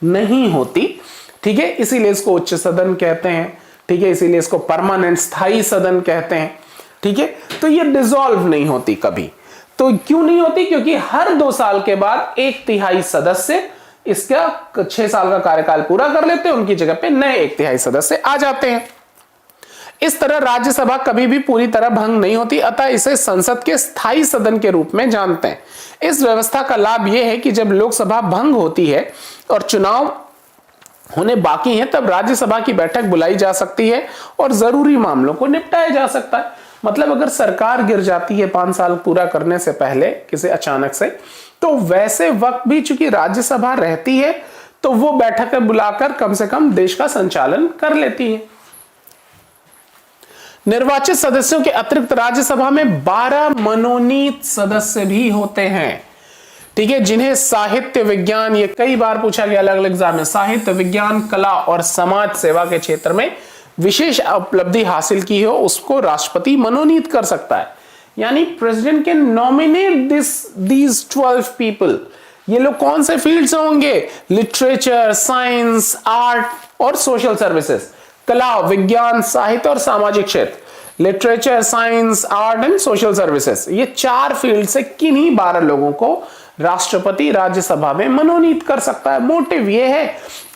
नहीं होती। ठीक है, इसीलिए इसको उच्च सदन कहते हैं। ठीक है, इसीलिए इसको परमानेंट स्थायी सदन कहते हैं। ठीक है, तो ये डिसॉल्व नहीं होती कभी। तो क्यों नहीं होती? क्योंकि हर 2 साल के बाद 1/3 सदस्य इसका 6 साल का कार्यकाल पूरा कर लेते हैं, उनकी जगह पे नए 1/3 सदस्य आ जाते हैं। इस तरह राज्यसभा कभी भी पूरी तरह भंग नहीं होती, अतः इसे संसद के स्थायी सदन के रूप में जानते हैं। इस व्यवस्था का लाभ यह है कि जब लोकसभा भंग होती है और चुनाव होने बाकी हैं, तब राज्यसभा की बैठक बुलाई जा सकती है और जरूरी मामलों को निपटाया जा सकता है। मतलब अगर सरकार गिर जाती है 5 साल पूरा करने से पहले किसी अचानक से, तो वैसे वक्त भी चूंकि राज्यसभा रहती है, तो वो बैठकें बुलाकर कम से कम देश का संचालन कर लेती है। निर्वाचित सदस्यों के अतिरिक्त राज्यसभा में 12 मनोनीत सदस्य भी होते हैं, ठीक है, जिन्हें साहित्य विज्ञान, ये कई बार पूछा गया अलग अलग एग्जाम में, साहित्य विज्ञान, कला और समाज सेवा के क्षेत्र में विशेष उपलब्धि हासिल की हो उसको राष्ट्रपति मनोनीत कर सकता है। यानी president can nominate these 12 people. ये लोग कौन से फील्ड्स होंगे? लिटरेचर, साइंस, आर्ट और सोशल सर्विसेज, कला, विज्ञान, साहित्य और सामाजिक क्षेत्र, literature, science, art and social services, ये 4 फील्ड से किन्हीं 12 लोगों को राष्ट्रपति राज्यसभा में मनोनीत कर सकता है। मोटिव यह है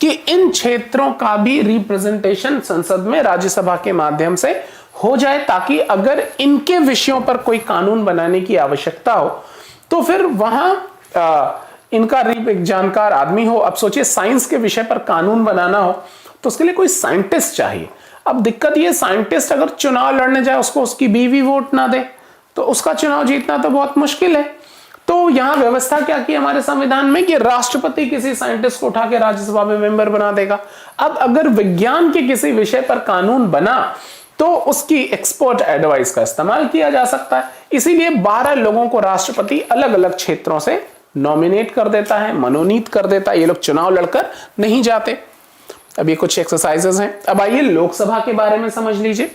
कि इन क्षेत्रों का भी रिप्रेजेंटेशन संसद में राज्यसभा के माध्यम से हो जाए, ताकि अगर इनके विषयों पर कोई कानून बनाने की आवश्यकता हो तो फिर वहां इनका एक जानकार आदमी हो। अब सोचिए साइंस के विषय पर कानून बनाना हो तो उसके लिए कोई साइंटिस्ट चाहिए। अब दिक्कत ये, साइंटिस्ट अगर चुनाव लड़ने जाए उसको उसकी बीवी वोट ना दे तो उसका चुनाव जीतना तो बहुत मुश्किल है। तो यहां व्यवस्था क्या की हमारे संविधान में कि राष्ट्रपति किसी साइंटिस्ट को उठा के राज्यसभा में मेंबर बना देगा। अब अगर विज्ञान के किसी विषय पर कानून बना तो उसकी एक्सपर्ट एडवाइस का इस्तेमाल किया जा सकता है। इसीलिए 12 लोगों को राष्ट्रपति अलग अलग क्षेत्रों से नॉमिनेट कर देता है, मनोनीत कर देता है। ये लोग चुनाव लड़कर नहीं जाते। अब ये कुछ एक्सरसाइजेस हैं। अब आइए लोकसभा के बारे में समझ लीजिए।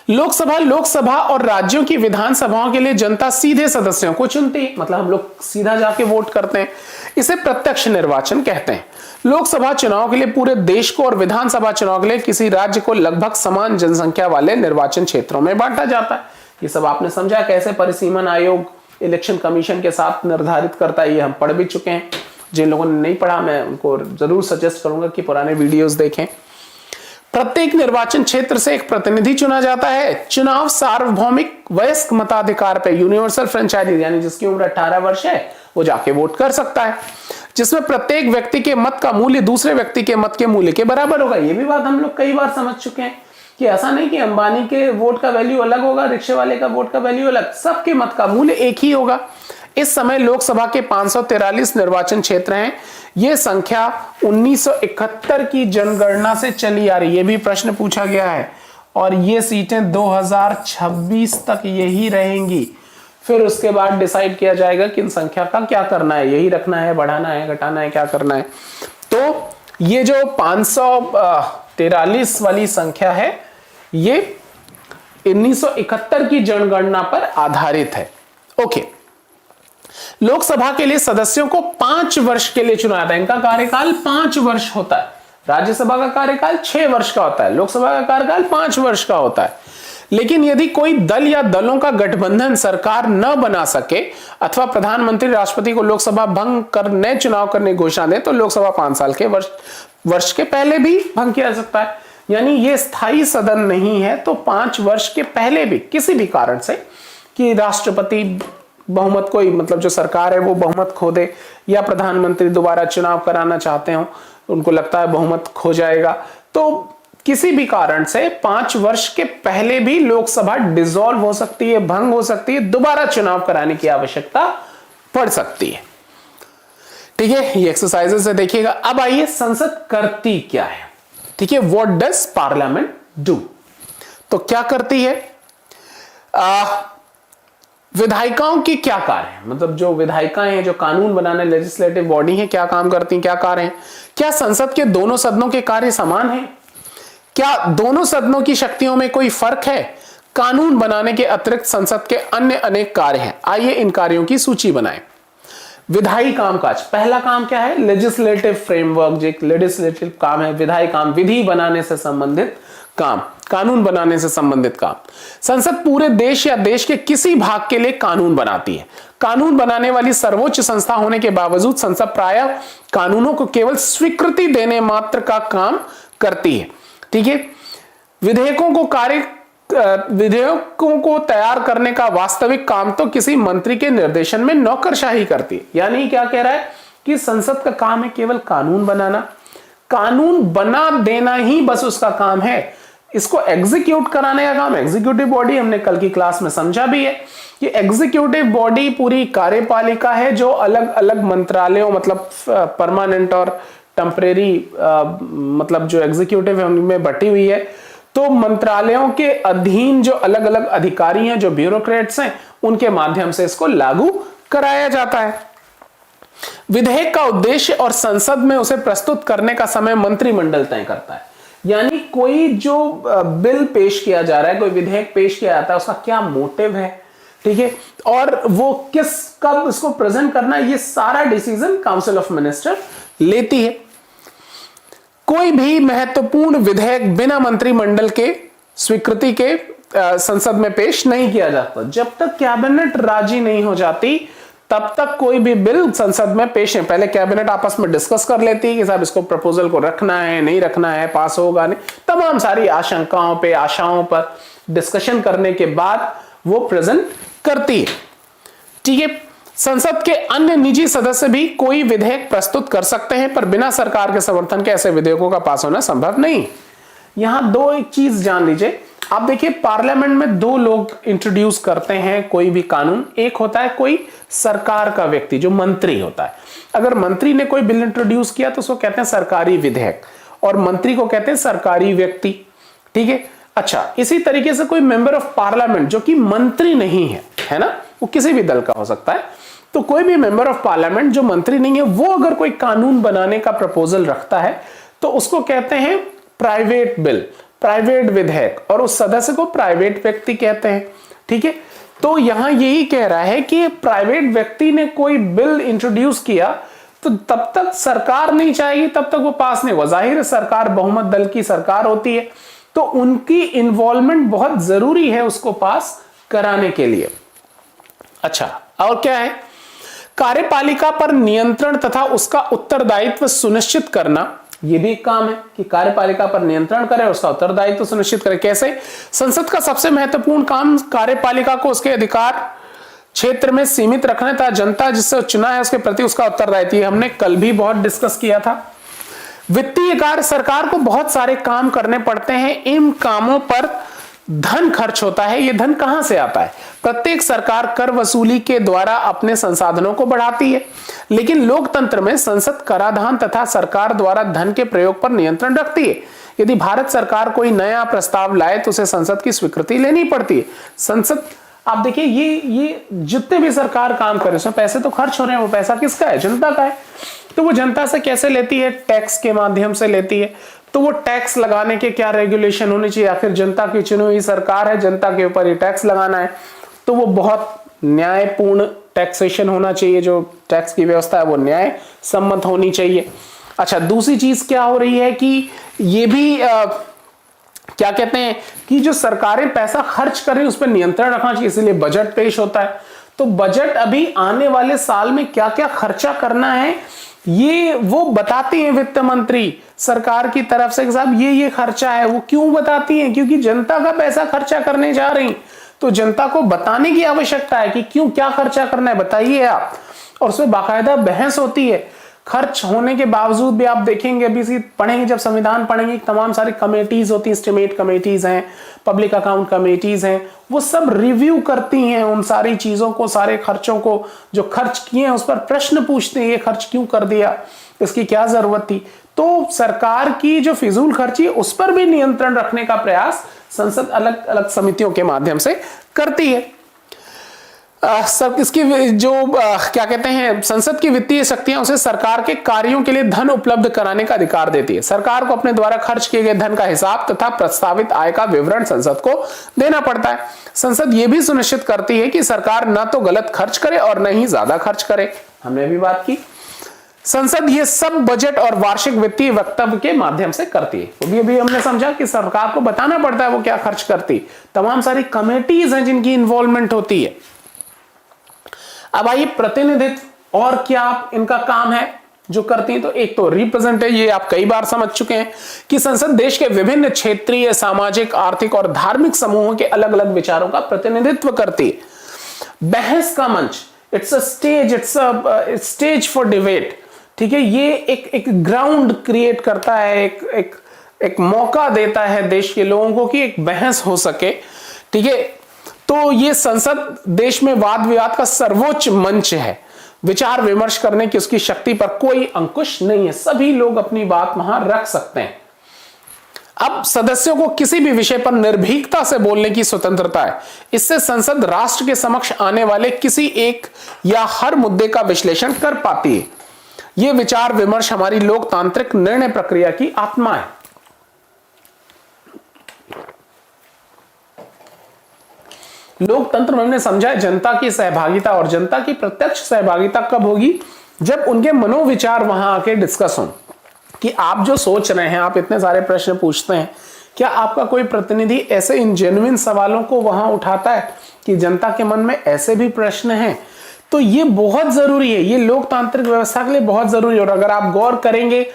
लोकसभा और राज्यों की विधानसभाओं के लिए जनता सीधे सदस्यों को चुनती है, मतलब हम लोग सीधा जाके वोट करते हैं। इसे प्रत्यक्ष निर्वाचन कहते हैं। लोकसभा चुनाव के लिए पूरे देश को और विधानसभा चुनाव के लिए किसी राज्य को लगभग समान जनसंख्या वाले निर्वाचन क्षेत्रों में बांटा जाता है। ये सब आपने समझा कैसे परिसीमन आयोग इलेक्शन कमीशन के साथ निर्धारित करता है, ये हम पढ़ भी चुके हैं। जिन लोगों ने नहीं पढ़ा मैं उनको जरूर सजेस्ट करूंगा कि पुराने वीडियोस देखें। प्रत्येक निर्वाचन क्षेत्र से एक प्रतिनिधि चुना जाता है। चुनाव सार्वभौमिक वयस्क मताधिकार पे, यूनिवर्सल फ्रेंचाइजी, यानी जिसकी उम्र 18 वर्ष है वो जाके वोट कर सकता है, जिसमें प्रत्येक व्यक्ति के मत का मूल्य दूसरे व्यक्ति के मत के मूल्य के बराबर होगा। ये भी बात हम लोग कई बार समझ चुके हैं कि ऐसा नहीं कि अंबानी के वोट का वैल्यू अलग होगा, रिक्शे वाले का वोट का वैल्यू अलग, सबके मत का मूल्य एक ही होगा। इस समय लोकसभा के 543 निर्वाचन क्षेत्र हैं। यह संख्या 1971 की जनगणना से चली आ रही है। ये भी प्रश्न पूछा गया है और ये सीटें 2026 तक यही रहेंगी। फिर उसके बाद डिसाइड किया जाएगा कि इन संख्या का क्या करना है, यही रखना है, बढ़ाना है, घटाना है, क्या करना है। तो ये जो 543 वाली संख्या है ये 1971 की जनगणना पर आधारित है। ओके, लोकसभा के लिए सदस्यों को 5 वर्ष के लिए चुना जाता है। इनका कार्यकाल 5 वर्ष होता है। राज्यसभा का कार्यकाल 6 वर्ष का होता है, लोकसभा का कार्यकाल 5 वर्ष का होता है। लेकिन यदि कोई दल या दलों का गठबंधन सरकार न बना सके अथवा प्रधानमंत्री राष्ट्रपति को लोकसभा भंग कर नए चुनाव करने की घोषणा दे तो लोकसभा 5 साल के वर्ष के पहले भी भंग किया जा सकता है। यानी ये स्थायी सदन नहीं है, तो 5 वर्ष के पहले भी किसी भी कारण से कि राष्ट्रपति बहुमत कोई, मतलब जो सरकार है वो बहुमत खो दे या प्रधानमंत्री दोबारा चुनाव कराना चाहते हो, उनको लगता है बहुमत खो जाएगा, तो किसी भी कारण से 5 वर्ष के पहले भी लोकसभा डिसॉल्व हो सकती है, भंग हो सकती है, दोबारा चुनाव कराने की आवश्यकता पड़ सकती है। ठीक है, ये एक्सरसाइजेस है, देखिएगा। अब आइए संसद करती क्या है। ठीक है, व्हाट डज पार्लियामेंट डू। तो क्या करती है, विधायिकाओं की क्या कार्य है, मतलब जो विधायिकाएं हैं, जो कानून बनाने लेजिस्लेटिव बॉडी है, क्या काम करती हैं, क्या कार्य हैं। क्या संसद के दोनों सदनों के कार्य समान हैं? क्या दोनों सदनों की शक्तियों में कोई फर्क है? कानून बनाने के अतिरिक्त संसद के अन्य अनेक कार्य हैं। आइए इन कार्यों की सूची बनाएं। विधायी कामकाज, पहला काम क्या है, लेजिस्लेटिव फ्रेमवर्क, जो एक लेजिस्लेटिव काम है, विधायी काम, विधि बनाने से संबंधित काम, कानून बनाने से संबंधित काम। संसद पूरे देश या देश के किसी भाग के लिए कानून बनाती है। कानून बनाने वाली सर्वोच्च संस्था होने के बावजूद संसद प्रायः कानूनों को केवल स्वीकृति देने मात्र का काम करती है। ठीक है, विधेयकों को तैयार करने का वास्तविक काम तो किसी मंत्री के निर्देशन में नौकरशाही करती है। यानी क्या कह रहा है कि संसद का काम है केवल कानून बनाना, कानून बना देना ही बस उसका काम है। इसको एग्जीक्यूट कराने का काम एग्जीक्यूटिव बॉडी, हमने कल की क्लास में समझा भी है कि एग्जीक्यूटिव बॉडी पूरी कार्यपालिका है जो अलग अलग मंत्रालयों, मतलब परमानेंट और टेम्परेरी, मतलब जो एग्जीक्यूटिव है उनमें बटी हुई है। तो मंत्रालयों के अधीन जो अलग अलग अधिकारी हैं, जो ब्यूरोक्रेट्स हैं, उनके माध्यम से इसको लागू कराया जाता है। विधेयक का उद्देश्य और संसद में उसे प्रस्तुत करने का समय मंत्रिमंडल तय करता है। यानी कोई जो बिल पेश किया जा रहा है, कोई विधेयक पेश किया जाता है, उसका क्या मोटिव है, ठीक है, और वो कब इसको प्रेजेंट करना है, ये सारा डिसीजन काउंसिल ऑफ मिनिस्टर लेती है। कोई भी महत्वपूर्ण विधेयक बिना मंत्रिमंडल के स्वीकृति के संसद में पेश नहीं किया जाता। जब तक कैबिनेट राजी नहीं हो जाती तब तक कोई भी बिल संसद में पेश नहीं। पहले कैबिनेट आपस में डिस्कस कर लेती है कि साहब इसको प्रपोजल को रखना है, नहीं रखना है, पास होगा नहीं, तमाम सारी आशंकाओं पे, आशाओं पर डिस्कशन करने के बाद वो प्रेजेंट करती है, ठीक है। संसद के अन्य निजी सदस्य भी कोई विधेयक प्रस्तुत कर सकते हैं, पर बिना सरकार के समर्थन के ऐसे विधेयकों का पास होना संभव नहीं। यहां दो एक चीज जान लीजिए, आप देखिए पार्लियामेंट में दो लोग इंट्रोड्यूस करते हैं कोई भी कानून। एक होता है कोई सरकार का व्यक्ति जो मंत्री होता है। अगर मंत्री ने कोई बिल इंट्रोड्यूस किया तो उसको कहते हैं सरकारी विधेयक, और मंत्री को कहते हैं सरकारी व्यक्ति, ठीक है। अच्छा, इसी तरीके से कोई मेंबर ऑफ पार्लियामेंट जो कि मंत्री नहीं है ना, वो किसी भी दल का हो सकता है, तो कोई भी मेंबर ऑफ पार्लियामेंट जो मंत्री नहीं है, वो अगर कोई कानून बनाने का प्रपोजल रखता है तो उसको कहते हैं प्राइवेट बिल, प्राइवेट विधेयक, और उस सदस्य को प्राइवेट व्यक्ति कहते हैं, ठीक है। तो यहां यही कह रहा है कि प्राइवेट व्यक्ति ने कोई बिल इंट्रोड्यूस किया तो तब तक सरकार नहीं चाहेगी, तब तक वो पास नहीं हुआ। जाहिर है सरकार बहुमत दल की सरकार होती है, तो उनकी इन्वॉल्वमेंट बहुत जरूरी है उसको पास कराने के लिए। अच्छा, और क्या है, कार्यपालिका पर नियंत्रण तथा उसका उत्तरदायित्व सुनिश्चित करना, यह भी एक काम है कि कार्यपालिका पर नियंत्रण करे, उसका उत्तरदायित्व सुनिश्चित करे। कैसे? संसद का सबसे महत्वपूर्ण काम कार्यपालिका को उसके अधिकार क्षेत्र में सीमित रखने तथा जनता जिससे चुना है उसके प्रति उसका उत्तरदायित्व, हमने कल भी बहुत डिस्कस किया था। वित्तीय कार्य, सरकार को बहुत सारे काम करने पड़ते हैं, इन कामों पर धन खर्च होता है। ये धन कहां से आता है? प्रत्येक सरकार कर वसूली के द्वारा अपने संसाधनों को बढ़ाती है, लेकिन लोकतंत्र में संसद कराधान तथा सरकार द्वारा धन के प्रयोग पर नियंत्रण रखती है। यदि भारत सरकार कोई नया प्रस्ताव लाए तो उसे संसद की स्वीकृति लेनी पड़ती है। संसद, आप देखिए ये जितने भी सरकार काम करे उसमें पैसे तो खर्च हो रहे हैं, वो पैसा किसका है? जनता का है। तो वो जनता से कैसे लेती है? टैक्स के माध्यम से लेती है। तो वो टैक्स लगाने के क्या रेगुलेशन होनी चाहिए? आखिर जनता की चुनी हुई सरकार है, जनता के ऊपर ये टैक्स लगाना है, तो वो बहुत न्यायपूर्ण टैक्सेशन होना चाहिए। जो टैक्स की व्यवस्था है वो न्याय सम्मत होनी चाहिए। अच्छा, दूसरी चीज क्या हो रही है कि ये भी क्या कहते हैं कि जो सरकारें पैसा खर्च करें उस पर नियंत्रण रखना चाहिए, इसलिए बजट पेश होता है। तो बजट अभी आने वाले साल में क्या क्या खर्चा करना है ये वो बताती हैं वित्त मंत्री सरकार की तरफ से, साहब ये खर्चा है। वो क्यों बताती हैं? क्योंकि जनता का पैसा खर्चा करने जा रही, तो जनता को बताने की आवश्यकता है कि क्यों, क्या खर्चा करना है बताइए आप, और उसमें बाकायदा बहस होती है। खर्च होने के बावजूद भी आप देखेंगे, अभी पढ़ेंगे, जब संविधान पढ़ेंगे, तमाम सारी कमेटीज होती हैं, एस्टिमेट कमेटीज हैं, पब्लिक अकाउंट कमेटीज हैं, वो सब रिव्यू करती हैं उन सारी चीजों को, सारे खर्चों को जो खर्च किए हैं उस पर प्रश्न पूछते हैं, ये खर्च क्यों कर दिया, इसकी क्या जरूरत थी। तो सरकार की जो फिजूल खर्ची है उस पर भी नियंत्रण रखने का प्रयास संसद अलग अलग समितियों के माध्यम से करती है। सब इसकी जो क्या कहते हैं, संसद की वित्तीय शक्तियां उसे सरकार के कार्यों के लिए धन उपलब्ध कराने का अधिकार देती है। सरकार को अपने द्वारा खर्च किए गए धन का हिसाब तथा प्रस्तावित आय का विवरण संसद को देना पड़ता है। संसद यह भी सुनिश्चित करती है कि सरकार न तो गलत खर्च करे और न ही ज्यादा खर्च करे। हमने भी बात की, संसद ये सब बजट और वार्षिक वित्तीय वक्तव्य के माध्यम से करती है। वो भी अभी हमने समझा कि सरकार को बताना पड़ता है वो क्या खर्च करती। तमाम सारी कमेटीज हैं जिनकी इन्वॉल्वमेंट होती है। अब आइए प्रतिनिधित्व और क्या इनका काम है जो करती हैं। तो एक तो रिप्रेजेंटेटिव, ये आप कई बार समझ चुके हैं कि संसद देश के विभिन्न क्षेत्रीय, सामाजिक, आर्थिक और धार्मिक समूहों के अलग अलग विचारों का प्रतिनिधित्व करती है। बहस का मंच, it's a stage for debate, ठीक है। ये एक ग्राउंड क्रिएट करता है, एक एक मौका देता है देश के लोगों को कि एक बहस हो सके, ठीक है। तो ये संसद देश में वाद विवाद का सर्वोच्च मंच है, विचार विमर्श करने की उसकी शक्ति पर कोई अंकुश नहीं है, सभी लोग अपनी बात वहां रख सकते हैं। अब सदस्यों को किसी भी विषय पर निर्भीकता से बोलने की स्वतंत्रता है। इससे संसद राष्ट्र के समक्ष आने वाले किसी एक या हर मुद्दे का विश्लेषण कर पाती है। यह विचार विमर्श हमारी लोकतांत्रिक निर्णय प्रक्रिया की आत्मा है। लोकतंत्र में हमने समझा है जनता की सहभागिता, और जनता की प्रत्यक्ष सहभागिता कब होगी? जब उनके मनोविचार वहां आके डिस्कस हों कि आप जो सोच रहे हैं, आप इतने सारे प्रश्न पूछते हैं, क्या आपका कोई प्रतिनिधि ऐसे इन जेन्युइन सवालों को वहां उठाता है कि जनता के मन में ऐसे भी प्रश्न हैं? तो ये बहुत जरूरी है, ये लोकतांत्रिक व्यवस्था के लिए बहुत जरूरी है। और अगर आप गौर करेंगे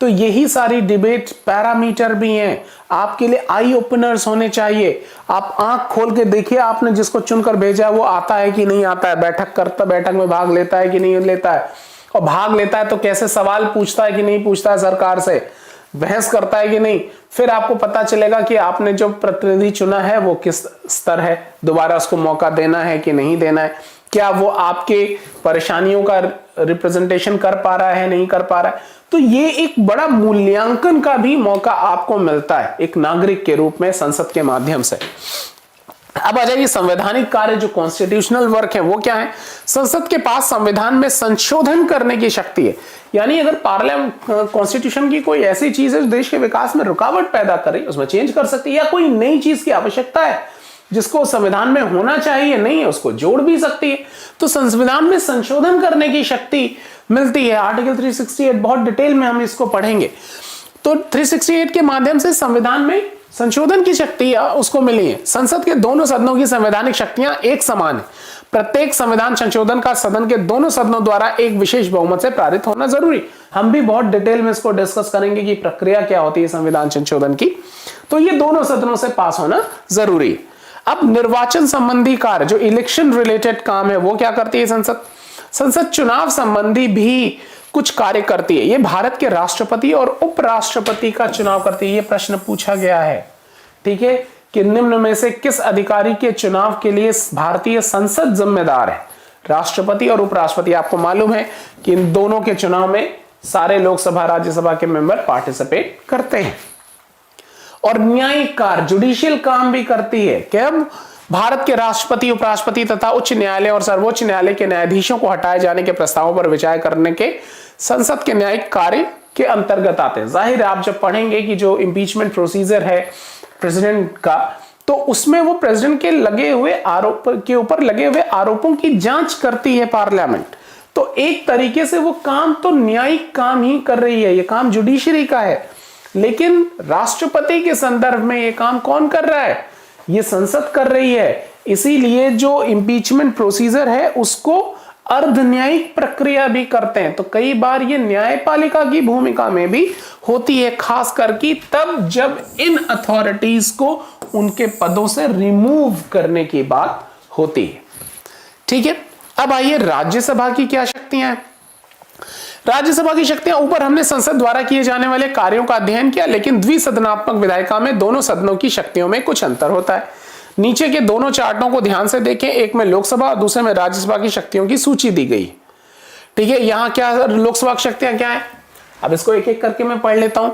तो यही सारी डिबेट पैरामीटर भी हैं, आपके लिए आई ओपनर्स होने चाहिए। आप आंख खोल के देखिए, आपने जिसको चुनकर भेजा है वो आता है कि नहीं आता है, बैठक में भाग लेता है कि नहीं लेता है, और भाग लेता है तो कैसे सवाल पूछता है कि नहीं पूछता है, सरकार से बहस करता है कि नहीं। फिर आपको पता चलेगा कि आपने जो प्रतिनिधि चुना है वो किस स्तर है, दोबारा उसको मौका देना है कि नहीं देना है, क्या वो आपके परेशानियों का रिप्रेजेंटेशन कर पा रहा है, नहीं कर पा रहा है। तो ये एक बड़ा मूल्यांकन का भी मौका आपको मिलता है एक नागरिक के रूप में संसद के माध्यम से। अब आ जाइए संवैधानिक कार्य, जो कॉन्स्टिट्यूशनल वर्क है वो क्या है? संसद के पास संविधान में संशोधन करने की शक्ति है। यानी अगर पार्लियामेंट कॉन्स्टिट्यूशन की कोई ऐसी चीज है जो देश के विकास में रुकावट पैदा करे, उसमें चेंज कर सकती है, या कोई नई चीज की आवश्यकता है जिसको संविधान में होना चाहिए, नहीं है, उसको जोड़ भी सकती है। तो संविधान में संशोधन करने की शक्ति मिलती है। आर्टिकल 368 बहुत डिटेल में हम इसको पढ़ेंगे। तो 368 के माध्यम से संविधान में संशोधन की शक्ति उसको मिली है। संसद के दोनों सदनों की संवैधानिक शक्तियां एक समान है। प्रत्येक संविधान संशोधन का सदन के दोनों सदनों द्वारा एक विशेष बहुमत से पारित होना जरूरी। हम भी बहुत डिटेल में इसको डिस्कस करेंगे कि प्रक्रिया क्या होती है संविधान संशोधन की। तो ये दोनों सदनों से पास होना जरूरी है। अब निर्वाचन संबंधी कार्य, जो इलेक्शन रिलेटेड काम है, वो क्या करती है संसद? संसद चुनाव संबंधी भी कुछ कार्य करती है। ये भारत के राष्ट्रपति और उपराष्ट्रपति का चुनाव करती है। ये प्रश्न पूछा गया है, ठीक है, कि निम्न में से किस अधिकारी के चुनाव के लिए भारतीय संसद जिम्मेदार है? राष्ट्रपति और उपराष्ट्रपति। आपको मालूम है कि इन दोनों के चुनाव में सारे लोकसभा राज्यसभा के मेंबर पार्टिसिपेट करते हैं। और न्यायिक कार्य, जुडिशियल काम भी करती है। कब? भारत के राष्ट्रपति, उपराष्ट्रपति तथा उच्च न्यायालय और सर्वोच्च न्यायालय के न्यायाधीशों को हटाए जाने के प्रस्तावों पर विचार करने के संसद के न्यायिक कार्य के अंतर्गत आते हैं। जाहिर है, आप जब पढ़ेंगे कि जो इंपीचमेंट प्रोसीजर है प्रेसिडेंट का, तो उसमें वो प्रेसिडेंट के लगे हुए आरोप के ऊपर लगे हुए आरोपों की जांच करती है पार्लियामेंट। तो एक तरीके से वो काम तो न्यायिक काम ही कर रही है, ये काम जुडिशरी का है। लेकिन राष्ट्रपति के संदर्भ में ये काम कौन कर रहा है? ये संसद कर रही है। इसीलिए जो इंपीचमेंट प्रोसीजर है उसको अर्ध न्यायिक प्रक्रिया भी करते हैं। तो कई बार ये न्यायपालिका की भूमिका में भी होती है, खास करके तब जब इन अथॉरिटीज को उनके पदों से रिमूव करने की बात होती है, ठीक है। अब आइए राज्यसभा की क्या शक्तियां हैं। राज्यसभा की शक्तियां, ऊपर हमने संसद द्वारा किए जाने वाले कार्यों का अध्ययन किया, लेकिन द्विसदनात्मक विधायिका में दोनों सदनों की शक्तियों में कुछ अंतर होता है। नीचे के दोनों चार्टों को ध्यान से देखें, एक में लोकसभा और दूसरे में राज्यसभा की शक्तियों की सूची दी गई, ठीक है। यहां क्या लोकसभा की शक्तियां क्या है? अब इसको एक एक करके मैं पढ़ लेता हूं।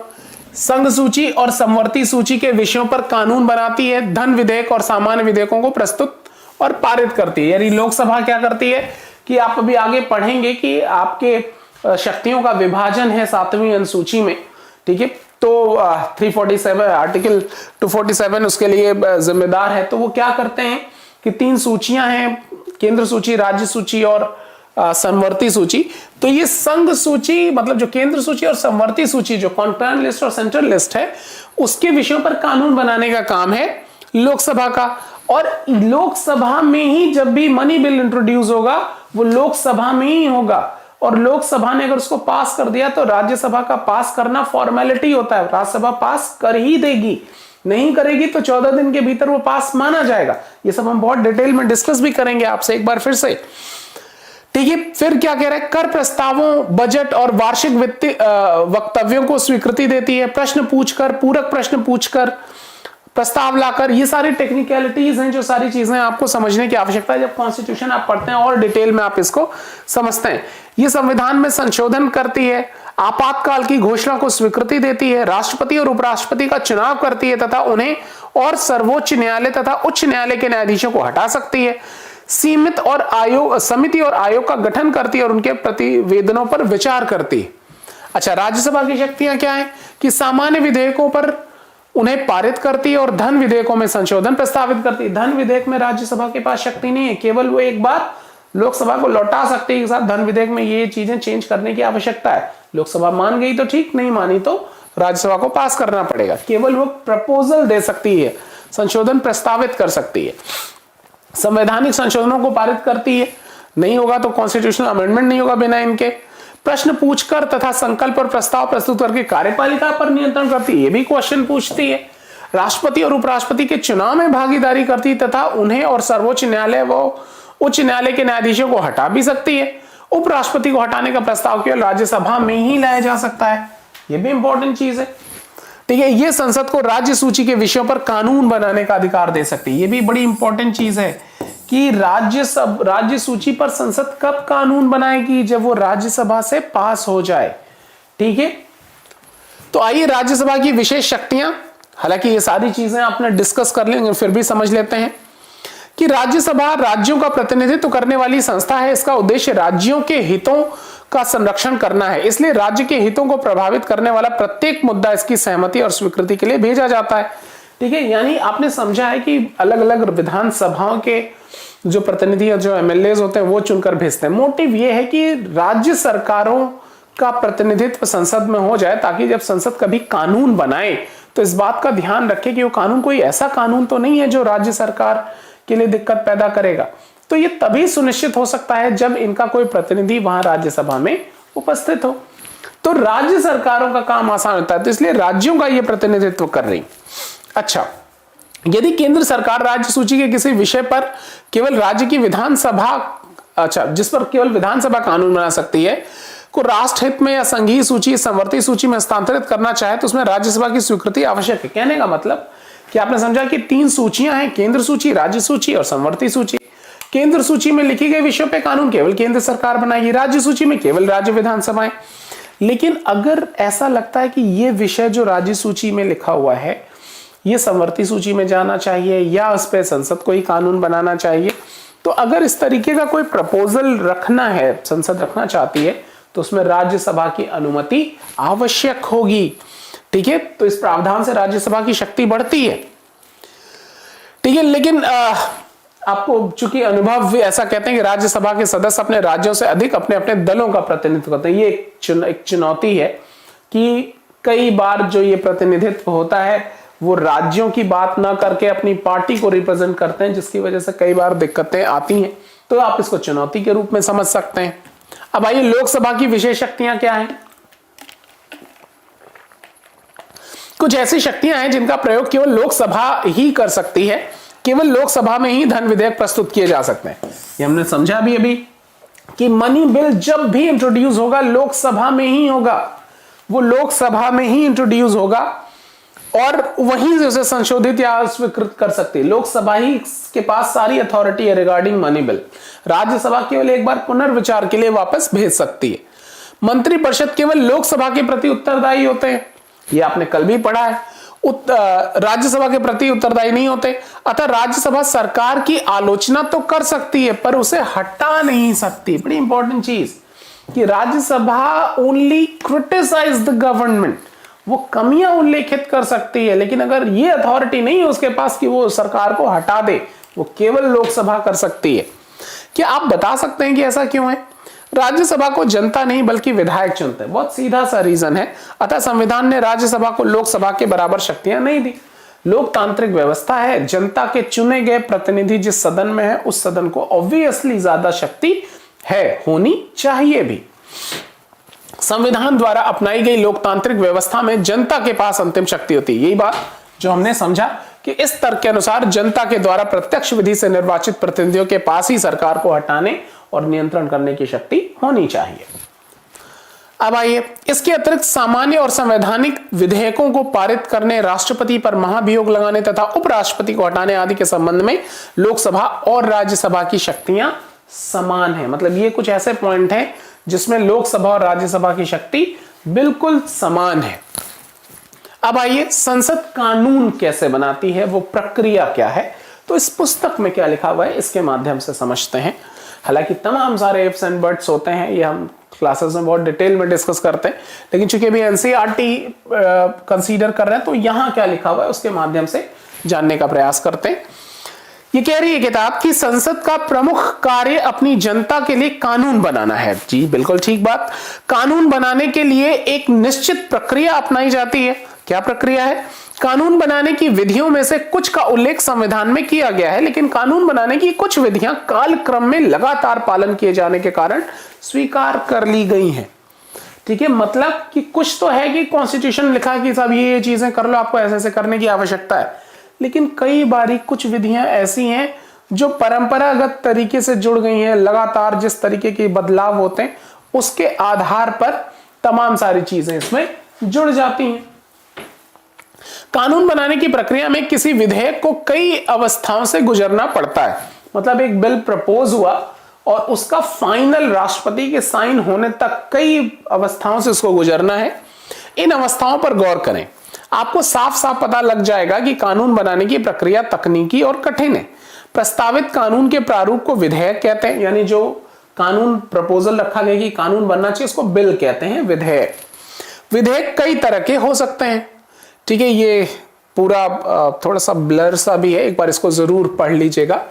संघ सूची और समवर्ती सूची के विषयों पर कानून बनाती है, धन विधेयक और सामान्य विधेयकों को प्रस्तुत और पारित करती है। यानी लोकसभा क्या करती है कि आप अभी आगे पढ़ेंगे कि आपके शक्तियों का विभाजन है 7वीं अनुसूची में, ठीक है। तो 347 आर्टिकल 247 उसके लिए जिम्मेदार है। तो वो क्या करते हैं कि 3 सूचियां हैं, केंद्र सूची, राज्य सूची और समवर्ती सूची। तो ये संघ सूची, मतलब जो केंद्र सूची और समवर्ती सूची, जो कॉन्करेंट लिस्ट और सेंट्रल लिस्ट है, उसके विषयों पर कानून बनाने का काम है लोकसभा का। और लोकसभा में ही जब भी मनी बिल इंट्रोड्यूस होगा वो लोकसभा में ही होगा, और लोकसभा ने अगर उसको पास कर दिया तो राज्यसभा का पास करना फॉर्मेलिटी होता है। राज्यसभा पास कर ही देगी, नहीं करेगी तो 14 दिन के भीतर वो पास माना जाएगा। ये सब हम बहुत डिटेल में डिस्कस भी करेंगे आपसे एक बार फिर से, ठीक ठीक है, फिर क्या कह रहा है, कर प्रस्तावों, बजट और वार्षिक वित्तीय वक्तव्यों को स्वीकृति देती है, प्रश्न पूछकर, पूरक प्रश्न पूछकर, प्रस्ताव लाकर, ये सारी टेक्निकलिटीज हैं, जो सारी चीजें आपको समझने की आवश्यकता है जब कॉन्स्टिट्यूशन आप पढ़ते हैं और डिटेल में आप इसको समझते हैं। ये संविधान में संशोधन करती है, आपातकाल की घोषणा को स्वीकृति देती है, राष्ट्रपति और उपराष्ट्रपति का चुनाव करती है तथा उन्हें और सर्वोच्च न्यायालय तथा उच्च न्यायालय के न्यायाधीशों को हटा सकती है, सीमित और आयोग, समिति और आयोग का गठन करती है और उनके प्रतिवेदनों पर विचार करती है। अच्छा, राज्यसभा की शक्तियां क्या है कि सामान्य विधेयकों पर उन्हें पारित करती है और धन विधेयकों में संशोधन प्रस्तावित करती है। धन विधेयक में राज्यसभा के पास शक्ति नहीं है, केवल वो एक बार लोकसभा को लौटा सकती है कि साथ धन विधेयक में ये चीजें चेंज करने की आवश्यकता है। लोकसभा मान गई तो ठीक, नहीं मानी तो राज्यसभा को पास करना पड़ेगा। केवल वो प्रपोजल दे सकती है, संशोधन प्रस्तावित कर सकती है, संवैधानिक संशोधनों को पारित करती है, नहीं होगा तो कॉन्स्टिट्यूशनल अमेंडमेंट नहीं होगा बिना इनके, प्रश्न पूछकर तथा संकल्प और प्रस्ताव प्रस्तुत करके कार्यपालिका पर नियंत्रण करती है, ये भी क्वेश्चन पूछती है, राष्ट्रपति और उपराष्ट्रपति के चुनाव में भागीदारी करती है तथा उन्हें और सर्वोच्च न्यायालय व उच्च न्यायालय के न्यायाधीशों को हटा भी सकती है। उपराष्ट्रपति को हटाने का प्रस्ताव केवल राज्यसभा में ही लाया जा सकता है, ये भी इंपॉर्टेंट चीज है। ठीक है, ये संसद को राज्य सूची के विषयों पर कानून बनाने का अधिकार दे सकती है, ये भी बड़ी इंपॉर्टेंट चीज है कि राज्य सूची पर संसद कब कानून बनाएगी, जब वो राज्यसभा से पास हो जाए। ठीक है, तो आइए राज्यसभा की विशेष शक्तियां, हालांकि ये सारी चीजें आपने डिस्कस कर लेंगे, फिर भी समझ लेते हैं कि राज्यसभा राज्यों का प्रतिनिधित्व करने वाली संस्था है। इसका उद्देश्य राज्यों के हितों का संरक्षण करना है, इसलिए राज्य के हितों को प्रभावित करने वाला प्रत्येक मुद्दा इसकी सहमति और स्वीकृति के लिए भेजा जाता है। ठीक है, यानी आपने समझा है कि अलग अलग विधानसभाओं के जो प्रतिनिधि जो एमएलए होते हैं वो चुनकर भेजते हैं। मोटिव ये है कि राज्य सरकारों का प्रतिनिधित्व संसद में हो जाए, ताकि जब संसद कभी कानून बनाए तो इस बात का ध्यान रखे कि वो कानून कोई ऐसा कानून तो नहीं है जो राज्य सरकार के लिए दिक्कत पैदा करेगा। तो ये तभी सुनिश्चित हो सकता है जब इनका कोई प्रतिनिधि वहां राज्यसभा में उपस्थित हो। तो राज्य सरकारों का काम आसान होता है, तो इसलिए राज्यों का ये प्रतिनिधित्व कर रही। अच्छा, यदि केंद्र सरकार राज्य सूची के किसी विषय पर केवल राज्य की विधानसभा, अच्छा, जिस पर केवल विधानसभा कानून बना सकती है, को राष्ट्रहित में या संघीय सूची, संवर्ती सूची में हस्तांतरित करना चाहे तो उसमें राज्यसभा की स्वीकृति आवश्यक है। कहने का मतलब कि आपने समझा कि 3 सूचियां हैं, केंद्र सूची, राज्य सूची और संवर्ती सूची। केंद्र सूची में लिखी गई विषयों पे कानून केवल केंद्र सरकार बनाएगी, राज्य सूची में केवल राज्य विधानसभाएं। लेकिन अगर ऐसा लगता है कि ये विषय जो राज्य सूची में लिखा हुआ है ये संवर्ती सूची में जाना चाहिए या उस पर संसद को ही कानून बनाना चाहिए, तो अगर इस तरीके का कोई प्रपोजल रखना है, संसद रखना चाहती है, तो उसमें राज्यसभा की अनुमति आवश्यक होगी। ठीक है, तो इस प्रावधान से राज्यसभा की शक्ति बढ़ती है। ठीक है, लेकिन आपको चूंकि अनुभव भी ऐसा कहते हैं कि राज्यसभा के सदस्य अपने राज्यों से अधिक अपने अपने दलों का प्रतिनिधित्व करते हैं। ये एक चुनौती है कि कई बार जो ये प्रतिनिधित्व होता है वो राज्यों की बात ना करके अपनी पार्टी को रिप्रेजेंट करते हैं, जिसकी वजह से कई बार दिक्कतें आती हैं। तो आप इसको चुनौती के रूप में समझ सकते हैं। अब आइए लोकसभा की विशेष शक्तियां क्या हैं। कुछ ऐसी शक्तियां हैं जिनका प्रयोग केवल लोकसभा ही कर सकती है, केवल लोकसभा में ही धन विधेयक प्रस्तुत किए जा सकते हैं। ये हमने समझा भी अभी कि मनी बिल जब भी इंट्रोड्यूस होगा लोकसभा में ही होगा, वो लोकसभा में ही इंट्रोड्यूस होगा और वहीं से उसे संशोधित या स्वीकृत कर सकती है। लोकसभा ही के पास सारी अथॉरिटी है रिगार्डिंग मनी बिल। राज्यसभा केवल एक बार पुनर्विचार के लिए वापस भेज सकती है। मंत्रिपरिषद केवल लोकसभा के प्रति उत्तरदायी होते हैं, ये आपने कल भी पढ़ा है। राज्यसभा के प्रति उत्तरदायी नहीं होते, अतः राज्यसभा सरकार की आलोचना तो कर सकती है पर उसे हटा नहीं सकती। बड़ी इंपॉर्टेंट चीज कि Rajya Sabha only criticise the government, वो कमियां उल्लेखित कर सकती है, लेकिन अगर ये अथॉरिटी नहीं है उसके पास कि वो सरकार को हटा दे, वो केवल लोकसभा कर सकती है। क्या आप बता सकते हैं कि ऐसा क्यों है? राज्यसभा को जनता नहीं बल्कि विधायक चुनते हैं। बहुत सीधा सा रीजन है। अतः संविधान ने राज्यसभा को लोकसभा के बराबर शक्तियां नहीं दी। लोकतांत्रिक व्यवस्था है, जनता के चुने गए प्रतिनिधि जिस सदन में है उस सदन को ऑब्वियसली ज्यादा शक्ति है, होनी चाहिए भी। संविधान द्वारा अपनाई गई लोकतांत्रिक व्यवस्था में जनता के पास अंतिम शक्ति होती है। यही बात जो हमने समझा कि इस तर्क के अनुसार जनता के द्वारा प्रत्यक्ष विधि से निर्वाचित प्रतिनिधियों के पास ही सरकार को हटाने और नियंत्रण करने की शक्ति होनी चाहिए। अब आइए, इसके अतिरिक्त सामान्य और संवैधानिक विधेयकों को पारित करने, राष्ट्रपति पर महाभियोग लगाने तथा उपराष्ट्रपति को हटाने आदि के संबंध में लोकसभा और राज्यसभा की शक्तियां समान हैं। मतलब ये कुछ ऐसे पॉइंट हैं जिसमें लोकसभा और राज्यसभा की शक्ति बिल्कुल समान है। अब आइए, संसद कानून कैसे बनाती है, वो प्रक्रिया क्या है, तो इस पुस्तक में क्या लिखा हुआ है इसके माध्यम से समझते हैं। हालांकि तमाम सारे इफ्स एंड बट्स होते हैं, ये हम क्लासेस में बहुत डिटेल में डिस्कस करते हैं, लेकिन चूंकि अभी एनसीईआरटी कंसीडर कर रहे हैं तो यहां क्या लिखा हुआ है उसके माध्यम से जानने का प्रयास करते हैं। ये कह रही है किताब कि संसद का प्रमुख कार्य अपनी जनता के लिए कानून बनाना है। जी बिल्कुल ठीक बात। कानून बनाने के लिए एक निश्चित प्रक्रिया अपनाई जाती है। क्या प्रक्रिया है? कानून बनाने की विधियों में से कुछ का उल्लेख संविधान में किया गया है, लेकिन कानून बनाने की कुछ विधियां कालक्रम में लगातार पालन किए जाने के कारण स्वीकार कर ली गई हैं। ठीक है, मतलब कि कुछ तो है कि कॉन्स्टिट्यूशन लिखा है कि साहब ये चीजें कर लो, आपको ऐसे ऐसे करने की आवश्यकता है, लेकिन कई बारी कुछ विधियां ऐसी हैं जो परंपरागत तरीके से जुड़ गई हैं। लगातार जिस तरीके के बदलाव होते हैं उसके आधार पर तमाम सारी चीजें इसमें जुड़ जाती हैं। कानून बनाने की प्रक्रिया में किसी विधेयक को कई अवस्थाओं से गुजरना पड़ता है। मतलब एक बिल प्रपोज हुआ और उसका फाइनल राष्ट्रपति के साइन होने तक कई अवस्थाओं से उसको गुजरना है। इन अवस्थाओं पर गौर करें, आपको साफ साफ पता लग जाएगा कि कानून बनाने की प्रक्रिया तकनीकी और कठिन है। प्रस्तावित कानून के प्रारूप को विधेयक कहते हैं, यानी जो कानून प्रपोजल रखा गया कि कानून बनना चाहिए उसको बिल कहते हैं, विधेयक। विधेयक कई तरह के हो सकते हैं। ठीक है, ये पूरा थोड़ा सा ब्लर सा भी है, एक बार इसको जरूर पढ़ लीजिएगा।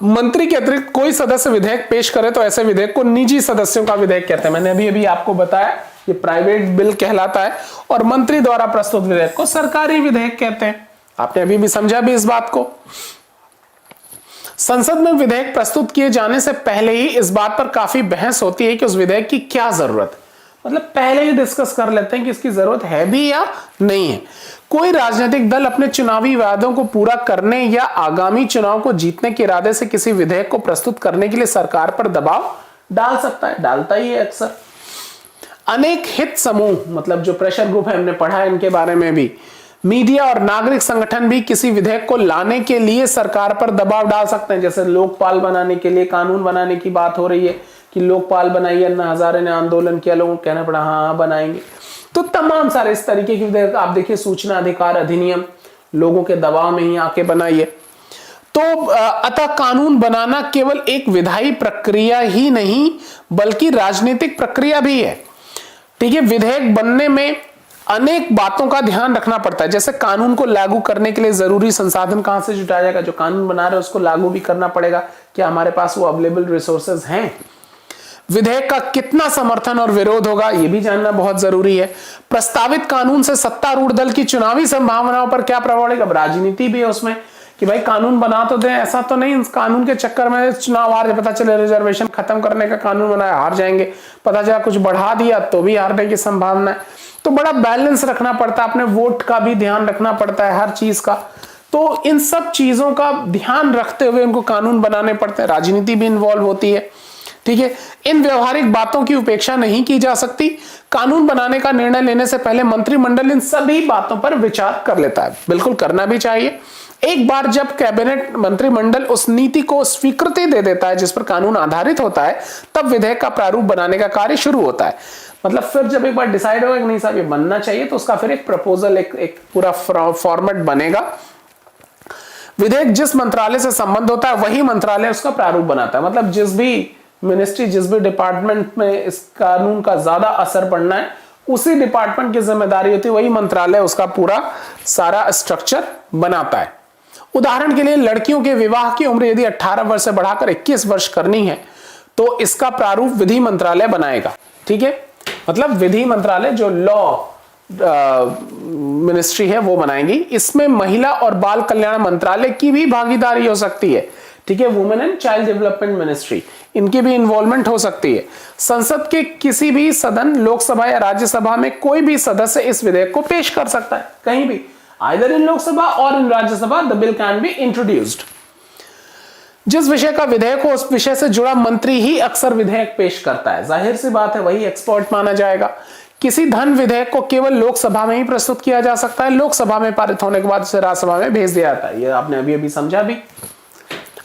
मंत्री के अतिरिक्त कोई सदस्य विधेयक पेश करे तो ऐसे विधेयक को निजी सदस्यों का विधेयक कहते हैं। मैंने अभी आपको बताया ये प्राइवेट बिल कहलाता है, और मंत्री द्वारा प्रस्तुत विधेयक को सरकारी विधेयक कहते हैं। आपने अभी भी समझा भी इस बात को। संसद में विधेयक प्रस्तुत किए जाने से पहले ही इस बात पर काफी बहस होती है कि उस विधेयक की क्या जरूरत है। मतलब पहले ही डिस्कस कर लेते हैं कि इसकी जरूरत है भी या नहीं है। कोई राजनीतिक दल अपने चुनावी वादों को पूरा करने या आगामी चुनाव को जीतने के इरादे से किसी विधेयक को प्रस्तुत करने के लिए सरकार पर दबाव डाल सकता है, डालता ही है अक्सर। अनेक हित समूह, मतलब जो प्रेशर ग्रुप है, हमने पढ़ा है इनके बारे में भी, मीडिया और नागरिक संगठन भी किसी विधेयक को लाने के लिए सरकार पर दबाव डाल सकते हैं। जैसे लोकपाल बनाने के लिए कानून बनाने की बात हो रही है कि लोकपाल बनाइए, अन्ना हजारे ने आंदोलन किया, लोगों को कहना पड़ा हाँ बनाएंगे। तो तमाम सारे इस तरीके की विधेयक आप देखिए, सूचना अधिकार अधिनियम, लोगों के दबाव में ही आके बनाइए। तो अतः कानून बनाना केवल एक विधायी प्रक्रिया ही नहीं बल्कि राजनीतिक प्रक्रिया भी है। ठीक है, विधेयक बनने में अनेक बातों का ध्यान रखना पड़ता है। जैसे कानून को लागू करने के लिए जरूरी संसाधन कहां से जुटाया जाएगा, जो कानून बना रहे हैं उसको लागू भी करना पड़ेगा, क्या हमारे पास वो अवेलेबल रिसोर्सेज हैं। विधेयक का कितना समर्थन और विरोध होगा ये भी जानना बहुत जरूरी है। प्रस्तावित कानून से सत्तारूढ़ दल की चुनावी संभावनाओं पर क्या प्रभाव पड़ेगा। राजनीति भी है उसमें कि भाई कानून बना तो दें, ऐसा तो नहीं कानून के चक्कर में चुनाव हार जाए, पता चले रिजर्वेशन खत्म करने का कानून बनाया हार जाएंगे, पता चला कुछ बढ़ा दिया तो भी हारने की संभावना है। तो बड़ा बैलेंस रखना पड़ता है, अपने वोट का भी ध्यान रखना पड़ता है, हर चीज का। तो इन सब चीजों का ध्यान रखते हुए उनको कानून बनाने पड़ते हैं। राजनीति भी इन्वॉल्व होती है। ठीक है, इन व्यवहारिक बातों की उपेक्षा नहीं की जा सकती। कानून बनाने का निर्णय लेने से पहले मंत्रिमंडल इन सभी बातों पर विचार कर लेता है, बिल्कुल करना भी चाहिए। एक बार जब कैबिनेट मंत्रिमंडल उस नीति को स्वीकृति दे देता है जिस पर कानून आधारित होता है, तब विधेयक का प्रारूप बनाने का कार्य शुरू होता है। मतलब फिर जब एक बार डिसाइड होगा कि नहीं साहब ये बनना चाहिए, तो उसका फिर एक प्रपोजल, एक पूरा फॉर्मेट बनेगा। विधेयक जिस मंत्रालय से संबंध होता है वही मंत्रालय उसका प्रारूप बनाता है। मतलब जिस भी मिनिस्ट्री, जिस भी डिपार्टमेंट में इस कानून का ज्यादा असर पड़ना है, उसी डिपार्टमेंट की जिम्मेदारी होती है, वही मंत्रालय उसका पूरा सारा स्ट्रक्चर बनाता है। उदाहरण के लिए लड़कियों के विवाह की उम्र यदि 18 वर्ष से बढ़ाकर 21 वर्ष करनी है तो इसका प्रारूप विधि मंत्रालय बनाएगा। ठीक है, मतलब विधि मंत्रालय जो लॉ मिनिस्ट्री है वो बनाएगी। इसमें महिला और बाल कल्याण मंत्रालय की भी भागीदारी हो सकती है। ठीक है, women and child development ministry, इनकी भी इन्वॉल्वमेंट हो सकती है। संसद के किसी भी सदन, लोकसभा या राज्यसभा में कोई भी सदस्य इस विधेयक को पेश कर सकता है, कहीं भी, either in लोकसभा और in Rajya Sabha the bill can be introduced। जिस विषय का विधेयक हो उस विषय से जुड़ा मंत्री ही अक्सर विधेयक पेश करता है। जाहिर सी बात है, वही एक्सपर्ट माना जाएगा। किसी धन विधेयक को केवल लोकसभा में ही प्रस्तुत किया जा सकता है, लोकसभा में पारित होने के बाद उसे राज्यसभा में भेज दिया जाता है। ये आपने अभी अभी समझा भी।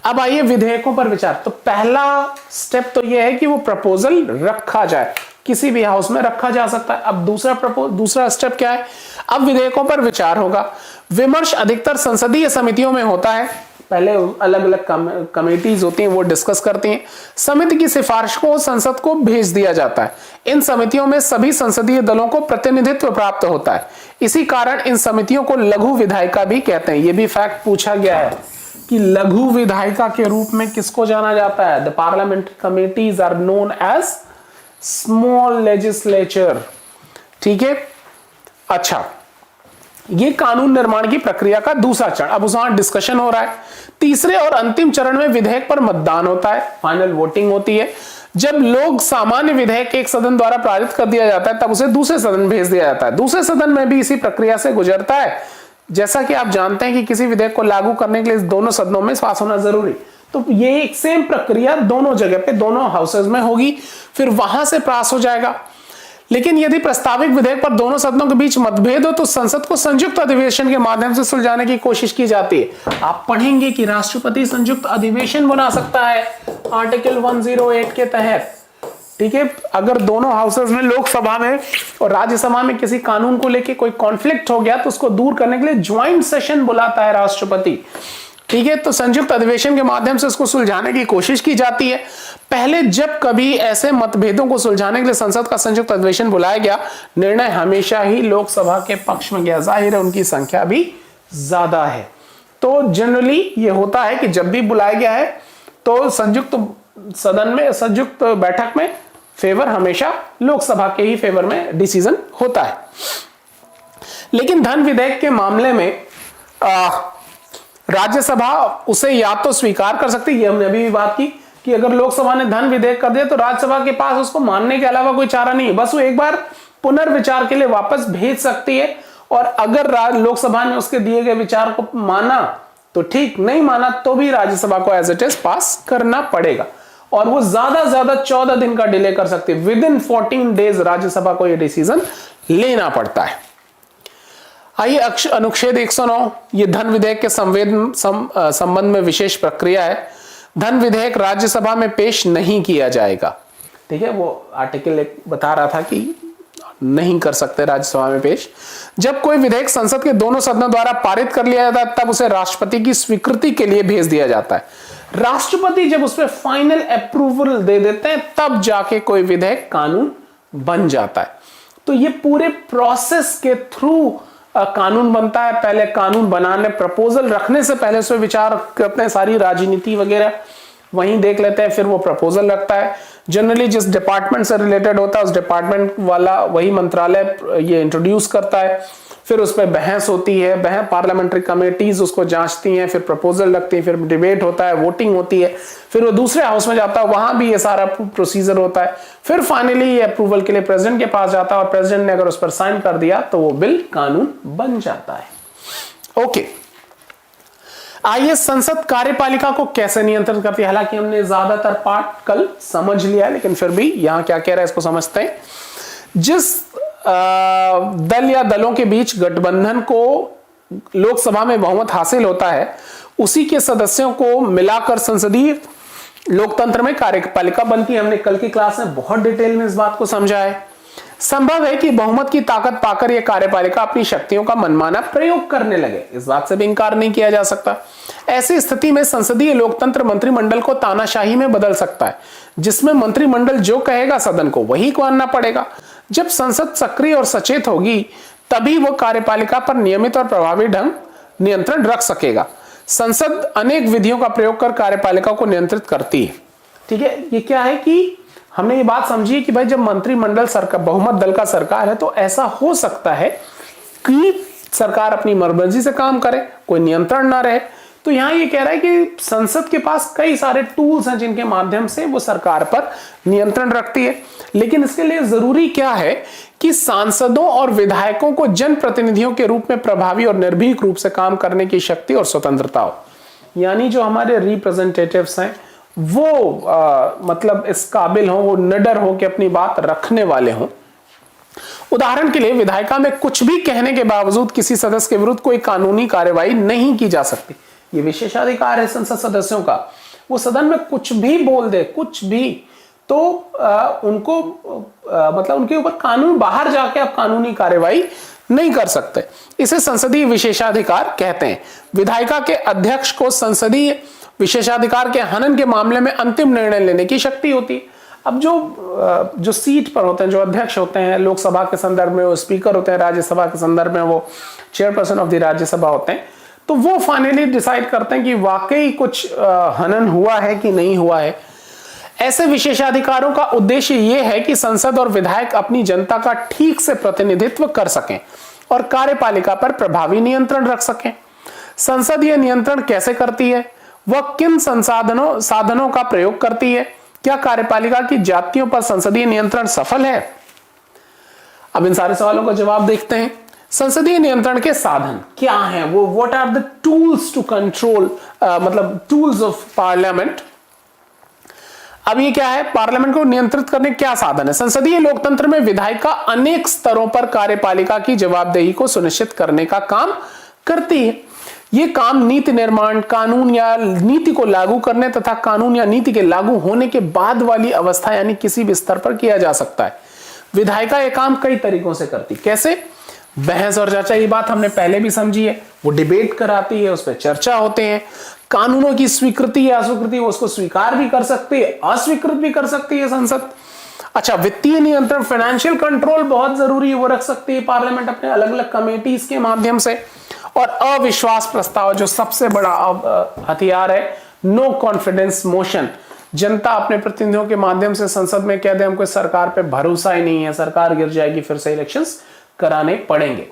अब आइए विधेयकों पर विचार। तो पहला स्टेप तो यह है कि वो प्रपोजल रखा जाए, किसी भी हाउस में रखा जा सकता है। अब दूसरा स्टेप क्या है? अब विधेयकों पर विचार होगा। विमर्श अधिकतर संसदीय समितियों में होता है। पहले अलग अलग कमेटीज होती हैं, वो डिस्कस करती हैं। समिति की सिफारिश को संसद को भेज दिया जाता है। इन समितियों में सभी संसदीय दलों को प्रतिनिधित्व प्राप्त होता है। इसी कारण इन समितियों को लघु विधायिका भी कहते हैं। ये भी फैक्ट पूछा गया है कि लघु विधायिका के रूप में किसको जाना जाता है? The parliamentary committees are known as small legislature. ठीक है, अच्छा, ये कानून निर्माण की प्रक्रिया का दूसरा चरण। अब वहां डिस्कशन हो रहा है। तीसरे और अंतिम चरण में विधेयक पर मतदान होता है, फाइनल वोटिंग होती है। जब लोग सामान्य विधेयक एक सदन द्वारा पारित कर दिया जाता है तब उसे दूसरे सदन भेज दिया जाता है। दूसरे सदन में भी इसी प्रक्रिया से गुजरता है। जैसा कि आप जानते हैं कि किसी विधेयक को लागू करने के लिए दोनों सदनों में पास होना जरूरी, तो ये एक सेम प्रक्रिया दोनों जगह पे, दोनों हाउसेज में होगी, फिर वहां से पास हो जाएगा। लेकिन यदि प्रस्तावित विधेयक पर दोनों सदनों के बीच मतभेद हो तो संसद को संयुक्त अधिवेशन के माध्यम से सुलझाने की कोशिश की जाती है। आप पढ़ेंगे कि राष्ट्रपति संयुक्त अधिवेशन बना सकता है आर्टिकल 108 के तहत। ठीक है, अगर दोनों हाउसेज में, लोकसभा में और राज्यसभा में किसी कानून को लेकर कोई कॉन्फ्लिक्ट हो गया तो उसको दूर करने के लिए ज्वाइंट सेशन बुलाता है राष्ट्रपति। ठीक है, तो संयुक्त अधिवेशन के माध्यम से उसको सुलझाने की कोशिश की जाती है। पहले जब कभी ऐसे मतभेदों को सुलझाने के लिए संसद का संयुक्त अधिवेशन बुलाया गया, निर्णय हमेशा ही लोकसभा के पक्ष में गया। जाहिर है उनकी संख्या भी ज्यादा है, तो जनरली ये होता है कि जब भी बुलाया गया है तो संयुक्त सदन में, संयुक्त बैठक में फेवर हमेशा लोकसभा के ही फेवर में डिसीजन होता है। लेकिन धन विधेयक के मामले में राज्यसभा उसे या तो स्वीकार कर सकती है, ये हमने अभी भी बात की कि अगर लोकसभा ने धन विधेयक कर दिया तो राज्यसभा के पास उसको मानने के अलावा कोई चारा नहीं है, बस वो एक बार पुनर्विचार के लिए वापस भेज सकती है। और अगर लोकसभा ने उसके दिए गए विचार को माना तो ठीक, नहीं माना तो भी राज्यसभा को एज इट इज पास करना पड़ेगा। और वो ज्यादा 14 दिन का डिले कर सकती है। विद इन 14 डेज राज्यसभा को यह डिसीजन लेना पड़ता है। आइए अनुच्छेद 109, ये धन विधेयक के संबंध में विशेष प्रक्रिया है। धन विधेयक राज्यसभा में पेश नहीं किया जाएगा। ठीक है, वो आर्टिकल एक बता रहा था कि नहीं कर सकते राज्यसभा में पेश। जब कोई विधेयक संसद के दोनों सदनों द्वारा पारित कर लिया जाता है तब उसे राष्ट्रपति की स्वीकृति के लिए भेज दिया जाता है। राष्ट्रपति जब उस पर फाइनल अप्रूवल दे देते हैं तब जाके कोई विधेयक कानून बन जाता है। तो ये पूरे प्रोसेस के थ्रू कानून बनता है। पहले कानून बनाने, प्रपोजल रखने से पहले उसमें विचार करते हैं, सारी राजनीति वगैरह वहीं देख लेते हैं, फिर वो प्रपोजल रखता है। जनरली जिस डिपार्टमेंट से रिलेटेड होता है उस डिपार्टमेंट वाला, वही मंत्रालय ये इंट्रोड्यूस करता है। फिर उस पर बहस होती है, पार्लियामेंट्री कमेटीज उसको जांचती हैं, फिर प्रपोजल रखती हैं, फिर डिबेट होता है, वोटिंग होती है, फिर वो दूसरे हाउस में जाता है, वहां भी ये सारा प्रोसीजर होता है। फिर फाइनली ये अप्रूवल के लिए प्रेसिडेंट के पास जाता है और प्रेसिडेंट ने अगर उस पर साइन कर दिया तो वो बिल कानून बन जाता है। ओके, आइए संसद कार्यपालिका को कैसे नियंत्रित करती है। हालांकि हमने ज्यादातर पार्ट कल समझ लिया है, लेकिन फिर भी यहां क्या कह रहा है इसको समझते हैं। जिस दल या दलों के बीच गठबंधन को लोकसभा में बहुमत हासिल होता है उसी के सदस्यों को मिलाकर संसदीय लोकतंत्र में कार्यपालिका बनती है। हमने कल की क्लास में बहुत डिटेल में इस बात को समझा है। संभव है कि बहुमत की ताकत पाकर यह कार्यपालिका अपनी शक्तियों का मनमाना प्रयोग करने लगे, इस बात से भी इंकार नहीं किया जा सकता। ऐसी स्थिति में संसदीय लोकतंत्र मंत्रिमंडल को तानाशाही में बदल सकता है, जिसमें मंत्रिमंडल जो कहेगा सदन को वही मानना पड़ेगा। जब संसद सक्रिय और सचेत होगी तभी वो कार्यपालिका पर नियमित और प्रभावी ढंग नियंत्रण रख सकेगा। संसद अनेक विधियों का प्रयोग कर कार्यपालिका को नियंत्रित करती है। ठीक है, ये क्या है कि हमने ये बात समझी है कि भाई जब मंत्रिमंडल सरकार, बहुमत दल का सरकार है तो ऐसा हो सकता है कि सरकार अपनी मर्जी से काम करे, कोई नियंत्रण ना रहे। तो यहां ये कह रहा है कि संसद के पास कई सारे टूल्स हैं जिनके माध्यम से वो सरकार पर नियंत्रण रखती है। लेकिन इसके लिए जरूरी क्या है कि सांसदों और विधायकों को जनप्रतिनिधियों के रूप में प्रभावी और निर्भीक रूप से काम करने की शक्ति और स्वतंत्रता हो। यानी जो हमारे रिप्रेजेंटेटिव्स हैं वो मतलब इस काबिल हों, वो निडर हो कि अपनी बात रखने वाले हों। उदाहरण के लिए विधायिका में कुछ भी कहने के बावजूद किसी सदस्य के विरुद्ध कोई कानूनी कार्यवाही नहीं की जा सकती। ये विशेषाधिकार है संसद सदस्यों का। वो सदन में कुछ भी बोल दे, कुछ भी, तो उनको मतलब उनके ऊपर कानून, बाहर जाके आप कानूनी कार्यवाही नहीं कर सकते। इसे संसदीय विशेषाधिकार कहते हैं। विधायिका के अध्यक्ष को संसदीय विशेषाधिकार के हनन के मामले में अंतिम निर्णय लेने की शक्ति होती है। अब जो सीट पर होते हैं, जो अध्यक्ष होते हैं, लोकसभा के संदर्भ में वो स्पीकर होते हैं, राज्यसभा के संदर्भ में वो चेयरपर्सन ऑफ द राज्यसभा होते हैं, तो वो फाइनली डिसाइड करते हैं कि वाकई कुछ हनन हुआ है कि नहीं हुआ है। ऐसे विशेषाधिकारों का उद्देश्य यह है कि संसद और विधायक अपनी जनता का ठीक से प्रतिनिधित्व कर सकें और कार्यपालिका पर प्रभावी नियंत्रण रख सकें। संसद यह नियंत्रण कैसे करती है, वह किन साधनों का प्रयोग करती है, क्या कार्यपालिका की जातियों पर संसदीय नियंत्रण सफल है? अब इन सारे सवालों का जवाब देखते हैं। संसदीय नियंत्रण के साधन क्या हैं? वो what are the tools to control, मतलब टूल्स ऑफ पार्लियामेंट। अब ये क्या है? पार्लियामेंट को नियंत्रित करने क्या साधन है? संसदीय लोकतंत्र में विधायिका अनेक स्तरों पर कार्यपालिका की जवाबदेही को सुनिश्चित करने का काम करती है। ये काम नीति निर्माण, कानून या नीति को लागू करने तथा कानून या नीति के लागू होने के बाद वाली अवस्था यानी किसी भी स्तर पर किया जा सकता है। विधायिका ये काम कई तरीकों से करती। कैसे? बहस और चर्चा, ये बात हमने पहले भी समझी है। वो डिबेट कराती है, उस पर चर्चा होते हैं। कानूनों की स्वीकृति या अस्वीकृति, वो उसको स्वीकार भी कर सकती है, अस्वीकृत भी कर सकती है संसद। अच्छा, वित्तीय नियंत्रण, फाइनेंशियल कंट्रोल बहुत जरूरी है, वो रख सकती है पार्लियामेंट अपने अलग अलग कमेटीज के माध्यम से। और अविश्वास प्रस्ताव जो सबसे बड़ा हथियार है, नो कॉन्फिडेंस मोशन। जनता अपने प्रतिनिधियों के माध्यम से संसद में कह दे हमको सरकार पे भरोसा ही नहीं है, सरकार गिर जाएगी, फिर से इलेक्शंस कराने पड़ेंगे।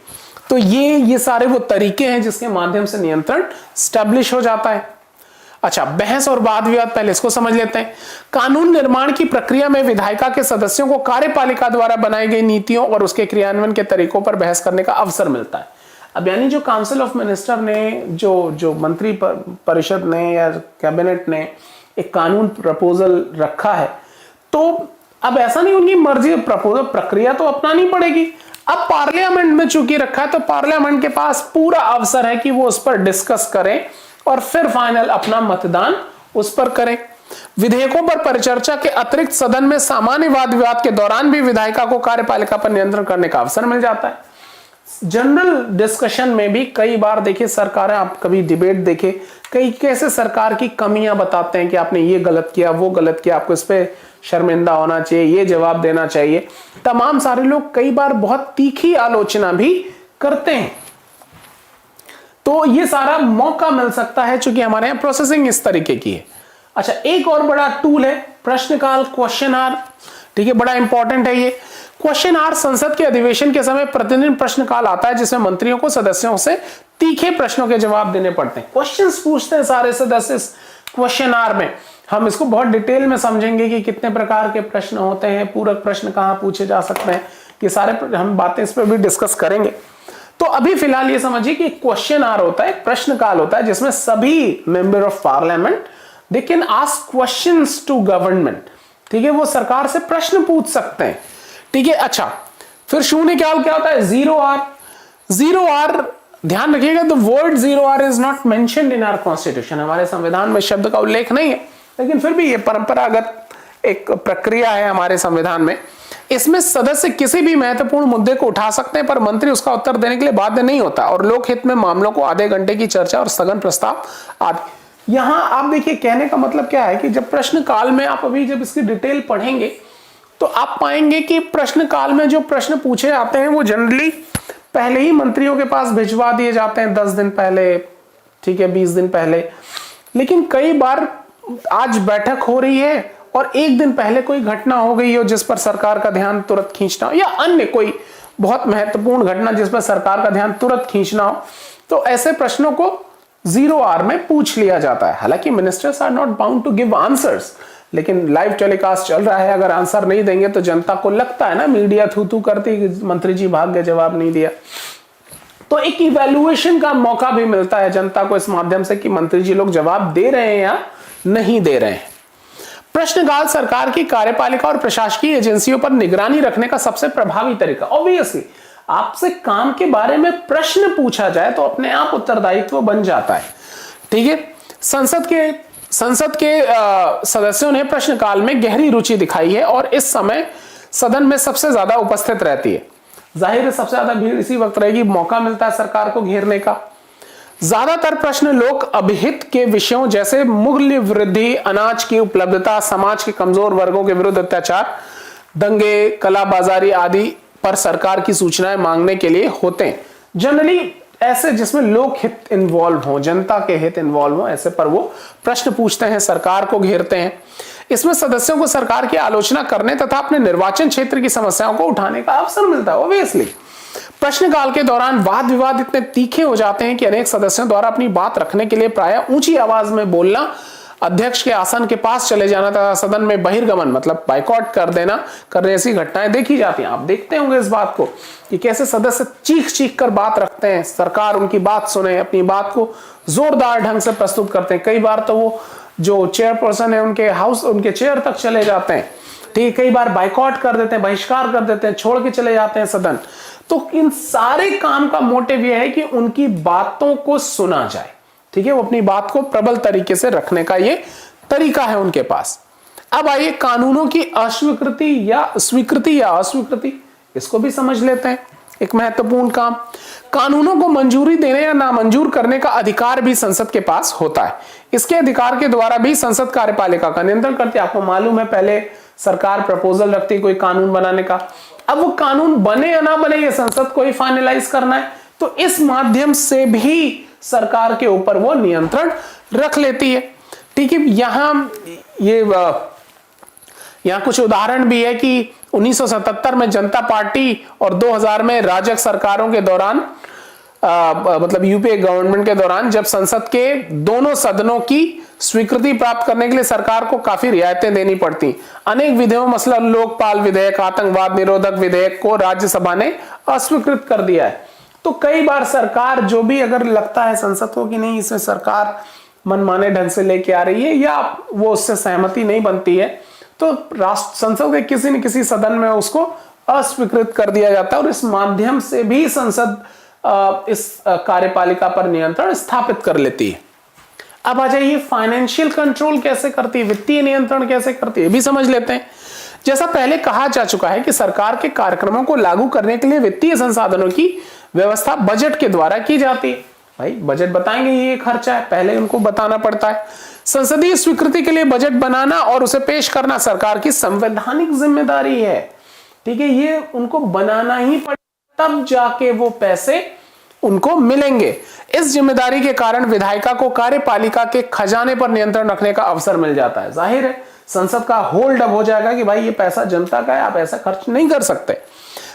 तो ये सारे वो तरीके हैं जिसके माध्यम से नियंत्रण स्टैब्लिश हो जाता है। अच्छा, बहस और वाद विवाद, पहले इसको समझ लेते हैं। कानून निर्माण की प्रक्रिया में विधायिका के सदस्यों को कार्यपालिका द्वारा बनाई गई नीतियों और उसके क्रियान्वयन के तरीकों पर बहस करने का अवसर मिलता है। अब यानी जो काउंसिल ऑफ मिनिस्टर ने, जो मंत्री परिषद ने या कैबिनेट ने एक कानून प्रपोजल रखा है, तो अब ऐसा नहीं उनकी मर्जी, प्रपोजल प्रक्रिया तो अपनानी पड़ेगी। अब पार्लियामेंट में चूंकि रखा है तो पार्लियामेंट के पास पूरा अवसर है कि वो उस पर डिस्कस करें और फिर फाइनल अपना मतदान उस पर करें। विधेयकों पर परिचर्चा के अतिरिक्त सदन में सामान्य वाद विवाद के दौरान भी विधायिका को कार्यपालिका पर नियंत्रण करने का अवसर मिल जाता है। जनरल डिस्कशन में भी कई बार देखिए सरकारें, आप कभी डिबेट देखे, कई कैसे सरकार की कमियां बताते हैं कि आपने ये गलत किया, वो गलत किया, आपको इस पे शर्मिंदा होना चाहिए, ये जवाब देना चाहिए। तमाम सारे लोग कई बार बहुत तीखी आलोचना भी करते हैं। तो ये सारा मौका मिल सकता है चूंकि हमारे यहां प्रोसेसिंग इस तरीके की है। अच्छा, एक और बड़ा टूल है प्रश्नकाल, क्वेश्चन आवर। ठीक है, बड़ा इंपॉर्टेंट है ये क्वेश्चन आवर। संसद के अधिवेशन के समय प्रतिदिन प्रश्नकाल आता है जिसमें मंत्रियों को सदस्यों से तीखे प्रश्नों के जवाब देने पड़ते हैं। क्वेश्चंस पूछते हैं सारे सदस्य क्वेश्चन आवर में। हम इसको बहुत डिटेल में समझेंगे कि कितने प्रकार के प्रश्न होते हैं, पूरक प्रश्न कहां पूछे जा सकते हैं, ये सारे हम बातें इस पर भी डिस्कस करेंगे। तो अभी फिलहाल ये समझिए कि क्वेश्चन आवर होता है, प्रश्नकाल होता है, जिसमें सभी member of parliament they can ask questions to government. ठीक है, वो सरकार से प्रश्न पूछ सकते हैं। ठीक है, अच्छा, फिर शून्यकाल क्या होता है? Zero are. जीरो आर, ध्यान रखिएगा, the word zero hour is not mentioned in our constitution. हमारे संविधान में शब्द का उल्लेख नहीं है, लेकिन फिर भी ये परंपरागत एक प्रक्रिया है हमारे संविधान में। इसमें सदस्य किसी भी महत्वपूर्ण मुद्दे को उठा सकते हैं, पर मंत्री उसका उत्तर देने के लिए बाध्य नहीं होता, और लोकहित में मामलों को आधे घंटे की चर्चा और स्थगन प्रस्ताव आदि। यहां आप देखिए, कहने का मतलब क्या है कि जब प्रश्न काल में आप अभी जब इसकी डिटेल पढ़ेंगे तो आप पाएंगे कि प्रश्न काल में जो प्रश्न पूछे जाते हैं वो जनरली पहले ही मंत्रियों के पास भिजवा दिए जाते हैं, 10 दिन पहले, ठीक है, 20 दिन पहले। लेकिन कई बार आज बैठक हो रही है और एक दिन पहले कोई घटना हो गई हो जिस पर सरकार का ध्यान तुरंत खींचना हो, या अन्य कोई बहुत महत्वपूर्ण घटना जिस पर सरकार का ध्यान तुरंत खींचना हो, तो ऐसे प्रश्नों को जीरो आवर में पूछ लिया जाता है। हालांकि ministers are not bound to give answers, लेकिन लाइव टेलीकास्ट चल रहा है, अगर आंसर नहीं देंगे तो जनता को लगता है ना, मीडिया थू थू करती, मंत्री जी भाग गए, जवाब नहीं दिया। तो एक इवैल्यूएशन का मौका भी मिलता है जनता को इस माध्यम से कि मंत्री जी लोग जवाब दे रहे हैं या नहीं दे रहे हैं। प्रश्नकाल सरकार की कार्यपालिका और प्रशासकीय एजेंसियों पर निगरानी रखने का सबसे प्रभावी तरीका। ऑब्वियसली आपसे काम के बारे में प्रश्न पूछा जाए तो अपने आप उत्तरदायित्व बन जाता है। ठीक है, संसद के सदस्यों ने प्रश्नकाल में गहरी रुचि दिखाई है और इस समय सदन में सबसे ज्यादा उपस्थित रहती है। जाहिर है सबसे ज्यादा भीड़ इसी वक्त रहेगी, मौका मिलता है सरकार को घेरने का। ज्यादातर प्रश्न लोक अभिहित के विषयों जैसे मूल्य वृद्धि, अनाज की उपलब्धता, समाज के कमजोर वर्गों के विरुद्ध अत्याचार, दंगे, कला बाजारी आदि पर सरकार की सूचनाएं मांगने के लिए होते हैं। जनरली ऐसे जिसमें लोक हित इन्वॉल्व हो, जनता के हित इन्वॉल्व हो, ऐसे पर वो प्रश्न पूछते हैं, सरकार को घेरते हैं। इसमें सदस्यों को सरकार की आलोचना करने तथा अपने निर्वाचन क्षेत्र की समस्याओं को उठाने का अवसर मिलता है। ऑब्वियसली प्रश्नकाल के दौरान वाद विवाद इतने तीखे हो जाते हैं कि अनेक सदस्यों द्वारा अपनी बात रखने के लिए प्रायः ऊंची आवाज में बोलना, अध्यक्ष के आसन के पास चले जाना तथा सदन में बहिर्गमन मतलब बाइकआउट कर देना करने ऐसी घटनाएं देखी जाती हैं। आप देखते होंगे इस बात को कि कैसे सदस्य चीख चीख कर बात रखते हैं, सरकार उनकी बात सुने, अपनी बात को जोरदार ढंग से प्रस्तुत करते हैं। कई बार तो वो जो चेयरपर्सन है उनके चेयर तक चले जाते हैं। ठीक है, कई बार बाइकआउट कर देते हैं, बहिष्कार कर देते हैं, छोड़ के चले जाते हैं सदन। तो इन सारे काम का मोटिव यह है कि उनकी बातों को सुना जाए। ठीक है, वो अपनी बात को प्रबल तरीके से रखने का ये तरीका है उनके पास। अब आइए कानूनों की अस्वीकृति या अस्वीकृति, इसको भी समझ लेते हैं। एक महत्वपूर्ण काम, कानूनों को मंजूरी देने या नामंजूर करने का अधिकार भी संसद के पास होता है। इसके अधिकार के द्वारा भी संसद कार्यपालिका का नियंत्रण करती है। आपको मालूम है पहले सरकार प्रपोजल रखती है कोई कानून बनाने का, अब वो कानून बने या ना बने ये संसद को ही फाइनलाइज करना है। तो इस माध्यम से भी सरकार के ऊपर वो नियंत्रण रख लेती है। ठीक है, यहां कुछ उदाहरण भी है कि 1977 में जनता पार्टी और 2000 में राजग सरकारों के दौरान मतलब यूपीए गवर्नमेंट के दौरान जब संसद के दोनों सदनों की स्वीकृति प्राप्त करने के लिए सरकार को काफी रियायतें देनी पड़ती। अनेक विधेयकों मसलन लोकपाल विधेयक, आतंकवाद निरोधक विधेयक को राज्यसभा ने अस्वीकृत कर दिया है। तो कई बार सरकार जो भी अगर लगता है संसद को कि नहीं इसमें सरकार मनमाने ढंग से लेके आ रही है या वो उससे सहमति नहीं बनती है, तो संसद के किसी न किसी सदन में उसको अस्वीकृत कर दिया जाता है और इस माध्यम से भी संसद इस कार्यपालिका पर नियंत्रण स्थापित कर लेती है। अब आ जाइए फाइनेंशियल कंट्रोल कैसे करती है, वित्तीय नियंत्रण कैसे करती है, भी समझ लेते हैं। जैसा पहले कहा जा चुका है कि सरकार के कार्यक्रमों को लागू करने के लिए वित्तीय संसाधनों की व्यवस्था बजट के द्वारा की जाती है। भाई बजट बताएंगे ये खर्चा है, पहले उनको बताना पड़ता है। संसदीय स्वीकृति के लिए बजट बनाना और उसे पेश करना सरकार की संवैधानिक जिम्मेदारी है। ठीक है, ये उनको बनाना ही पड़ेगा, तब जाके वो पैसे उनको मिलेंगे। इस जिम्मेदारी के कारण विधायिका को कार्यपालिका के खजाने पर नियंत्रण रखने का अवसर मिल जाता है। जाहिर है संसद का होल्ड अप हो जाएगा कि भाई ये पैसा जनता का है, आप ऐसा खर्च नहीं कर सकते।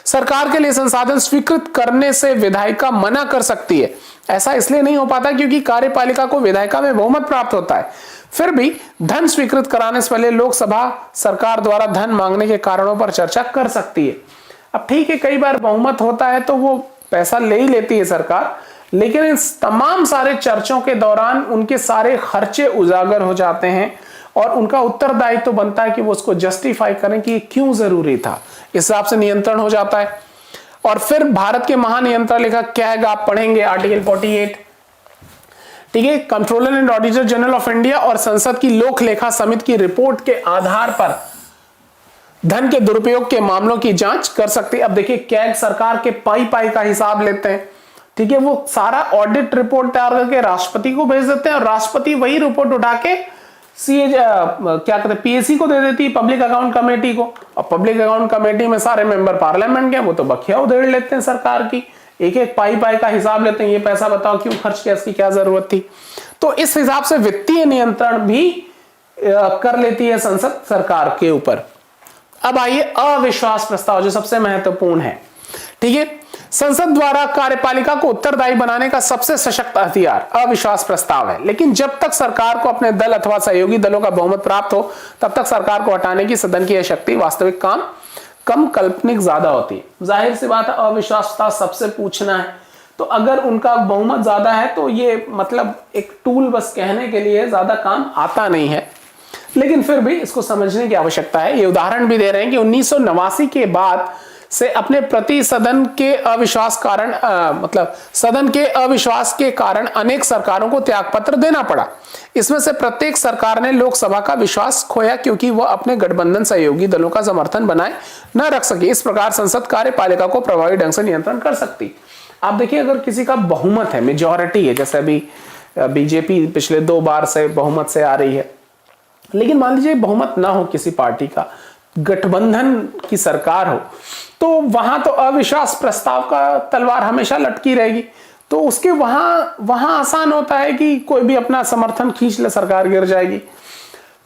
सरकार के लिए संसाधन स्वीकृत करने से विधायिका मना कर सकती है। ऐसा इसलिए नहीं हो पाता क्योंकि कार्यपालिका को विधायिका में बहुमत प्राप्त होता है। फिर भी धन स्वीकृत कराने से पहले लोकसभा सरकार द्वारा धन मांगने के कारणों पर चर्चा कर सकती है। अब ठीक है, कई बार बहुमत होता है तो वो पैसा ले ही लेती है सरकार, लेकिन इन तमाम सारे चर्चों के दौरान उनके सारे खर्चे उजागर हो जाते हैं और उनका उत्तरदायित्व तो बनता है कि वो उसको जस्टिफाई करें कि ये क्यों जरूरी था। इस हिसाब से नियंत्रण हो जाता है। और फिर भारत के महानियंत्रक लेखक क्या है आप पढ़ेंगे आर्टिकल 48। ठीक है, controller and auditor general of India और संसद की लोक लेखा समिति की रिपोर्ट के आधार पर धन के दुरुपयोग के मामलों की जांच कर सकती है। अब देखिए कैग सरकार के पाई का हिसाब लेते हैं। ठीक है, वो सारा ऑडिट रिपोर्ट तैयार करके राष्ट्रपति को भेज देते हैं और राष्ट्रपति वही रिपोर्ट उठा के क्या कहते हैं पीएसी को दे देती है, पब्लिक अकाउंट कमेटी को। और पब्लिक अकाउंट कमेटी में सारे मेंबर पार्लियामेंट के, वो तो बखिया उधेड़ लेते हैं सरकार की, एक एक पाई का हिसाब लेते हैं। ये पैसा बताओ क्यों खर्च किया, इसकी क्या जरूरत थी। तो इस हिसाब से वित्तीय नियंत्रण भी कर लेती है संसद सरकार के ऊपर। अब आइए अविश्वास प्रस्ताव जो सबसे महत्वपूर्ण है। ठीक है, संसद द्वारा कार्यपालिका को उत्तरदायी बनाने का सबसे सशक्त हथियार अविश्वास प्रस्ताव है। लेकिन जब तक सरकार को अपने दल अथवा सहयोगी दलों का बहुमत प्राप्त हो तब तक सरकार को हटाने की सदन की यह शक्ति वास्तविक काम कम काल्पनिक ज्यादा होती है। जाहिर सी बात है अविश्वास प्रस्ताव सबसे पूछना है तो अगर उनका बहुमत ज्यादा है तो ये मतलब एक टूल बस कहने के लिए, ज्यादा काम आता नहीं है, लेकिन फिर भी इसको समझने की आवश्यकता है। ये उदाहरण भी दे रहे हैं कि 1989 के बाद से अपने प्रति सदन के अविश्वास कारण मतलब सदन के अविश्वास के कारण अनेक सरकारों को त्यागपत्र देना पड़ा। इसमें से प्रत्येक सरकार ने लोकसभा का विश्वास खोया क्योंकि वह अपने गठबंधन सहयोगी दलों का समर्थन बनाए न रख सके। इस प्रकार संसद कार्यपालिका को प्रभावी ढंग से नियंत्रण कर सकती। आप देखिए, अगर किसी का बहुमत है, मेजॉरिटी है, जैसे अभी बीजेपी पिछले 2 बार से बहुमत से आ रही है, लेकिन मान लीजिए बहुमत ना हो किसी पार्टी का, गठबंधन की सरकार हो, तो वहां तो अविश्वास प्रस्ताव का तलवार हमेशा लटकी रहेगी। तो उसके वहां आसान होता है कि कोई भी अपना समर्थन खींच ले, सरकार गिर जाएगी।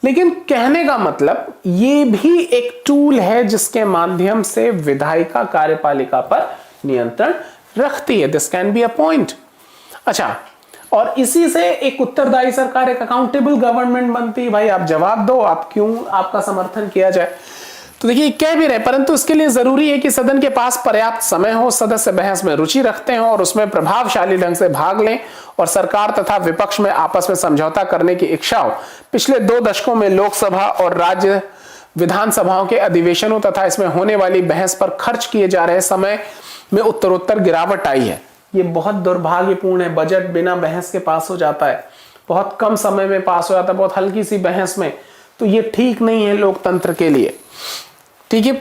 लेकिन कहने का मतलब ये भी एक टूल है जिसके माध्यम से विधायिका कार्यपालिका पर नियंत्रण रखती है। This can be a point. अच्छा, और इसी से एक उत्तरदायी सरकार, एक अकाउंटेबल गवर्नमेंट बनती है। भाई आप जवाब दो, आप क्यों आपका समर्थन किया जाए। तो देखिए कह भी रहे, परंतु इसके लिए जरूरी है कि सदन के पास पर्याप्त समय हो, सदस्य बहस में रुचि रखते हो और उसमें प्रभावशाली ढंग से भाग लें और सरकार तथा विपक्ष में आपस में समझौता करने की इच्छा हो। पिछले 2 दशकों में लोकसभा और राज्य विधानसभाओं के अधिवेशनों तथा इसमें होने वाली बहस पर खर्च किए जा रहे समय में उत्तरोत्तर गिरावट आई है। ये बहुत दुर्भाग्यपूर्ण है। बजट बिना बहस के पास हो जाता है, बहुत कम समय में पास हो जाता है, बहुत हल्की सी बहस में। तो ये ठीक नहीं है लोकतंत्र के लिए। ठीक है,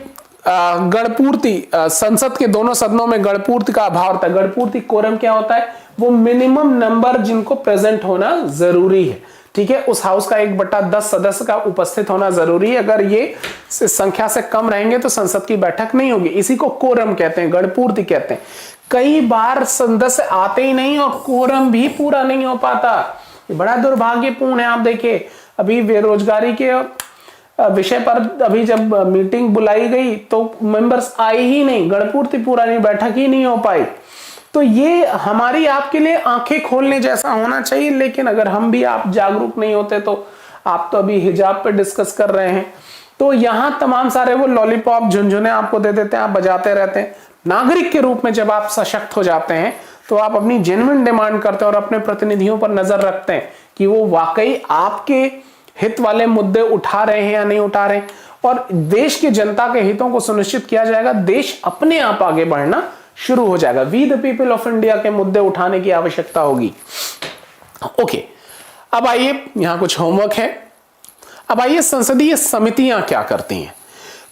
गणपूर्ति, संसद के दोनों सदनों में गणपूर्ति का अभाव होता है। गणपूर्ति कोरम क्या होता है? वो मिनिमम नंबर जिनको प्रेजेंट होना जरूरी है। ठीक है, उस हाउस का 1/10 सदस्य का उपस्थित होना जरूरी है। अगर ये संख्या से कम रहेंगे तो संसद की बैठक नहीं होगी। इसी को कोरम कहते हैं, गणपूर्ति कहते हैं। कई बार सदस्य आते ही नहीं और कोरम भी पूरा नहीं हो पाता। ये बड़ा दुर्भाग्यपूर्ण है। आप देखिए, अभी बेरोजगारी के विषय पर अभी जब मीटिंग बुलाई गई तो मेंबर्स आए ही नहीं, गणपूर्ति पूरा नहीं, बैठक ही नहीं हो पाई। तो ये हमारी आपके लिए आंखें खोलने जैसा होना चाहिए। लेकिन अगर हम भी आप जागरूक नहीं होते तो आप तो अभी हिजाब पे डिस्कस कर रहे हैं, तो यहां तमाम सारे वो लॉलीपॉप झुनझुने आपको दे देते हैं, आप बजाते रहते हैं। नागरिक के रूप में जब आप सशक्त हो जाते हैं तो आप अपनी जेन्युइन डिमांड करते हैं और अपने प्रतिनिधियों पर नजर रखते हैं कि वो वाकई आपके हित वाले मुद्दे उठा रहे हैं या नहीं उठा रहे, और देश की जनता के हितों को सुनिश्चित किया जाएगा। देश अपने आप आगे बढ़ना शुरू हो जाएगा। We the people of India के मुद्दे उठाने की आवश्यकता होगी। ओके, अब आइए, यहां कुछ होमवर्क है। अब आइए, संसदीय समितियां क्या करती हैं।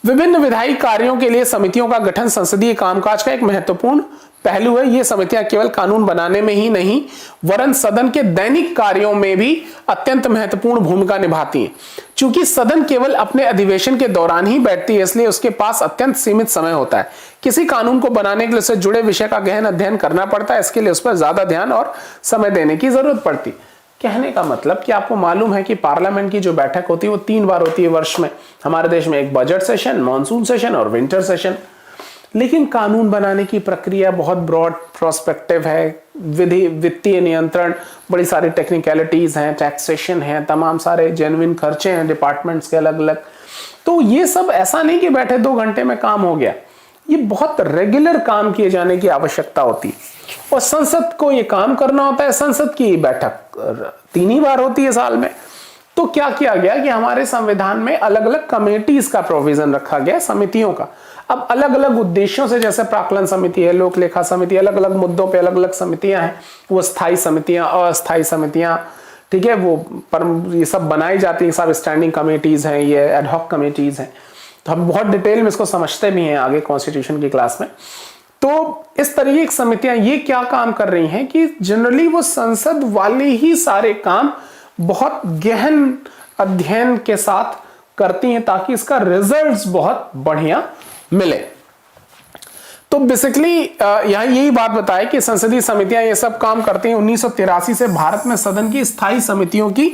विभिन्न विधायी कार्यों के लिए समितियों का गठन संसदीय कामकाज का एक महत्वपूर्ण पहलू है। ये समितियां केवल कानून बनाने में ही नहीं वरन सदन के दैनिक कार्यों में भी अत्यंत महत्वपूर्ण भूमिका निभाती हैं। चूंकि सदन केवल अपने अधिवेशन के दौरान ही बैठती है, इसलिए उसके पास अत्यंत सीमित समय होता है। किसी कानून को बनाने के लिए उससे जुड़े विषय का गहन अध्ययन करना पड़ता है। इसके लिए उस पर ज्यादा ध्यान और समय देने की जरूरत पड़ती। कहने का मतलब कि आपको मालूम है कि पार्लियामेंट की जो बैठक होती है वो 3 बार होती है वर्ष में। हमारे देश में एक बजट सेशन, मॉनसून सेशन और विंटर सेशन। लेकिन कानून बनाने की प्रक्रिया बहुत ब्रॉड प्रोस्पेक्टिव है। विधि, वित्तीय नियंत्रण, बड़ी सारी टेक्निकलिटीज हैं, टैक्सेशन है, तमाम सारे जेन्युइन खर्चे हैं डिपार्टमेंट्स के अलग अलग। तो ये सब ऐसा नहीं कि बैठे 2 घंटे में काम हो गया। ये बहुत रेगुलर काम किए जाने की आवश्यकता होती है और संसद को ये काम करना होता है। संसद की बैठक 3 ही बार होती है साल में। तो क्या किया गया कि हमारे संविधान में अलग अलग कमेटीज का प्रोविजन रखा गया, समितियों का। अब अलग अलग उद्देश्यों से, जैसे प्राक्कलन समिति है, लोक लेखा समिति, अलग अलग मुद्दों पे अलग अलग समितियां हैं। वो स्थायी समितियां, अस्थायी समितियां, ठीक है, वो पर ये सब बनाई जाती है। सब स्टैंडिंग कमेटीज हैं, ये एडहॉक कमेटीज हैं। तो हम बहुत डिटेल में इसको समझते भी हैं आगे कॉन्स्टिट्यूशन की क्लास में। तो इस तरीके की समितियां ये क्या काम कर रही हैं कि जनरली वो संसद वाले ही सारे काम बहुत गहन अध्ययन के साथ करती हैं ताकि इसका रिजल्ट्स बहुत बढ़िया मिले। तो बेसिकली यहाँ यही बात बताए कि संसदीय समितियां ये सब काम करती हैं। 1983 से भारत में सदन की स्थायी समितियों की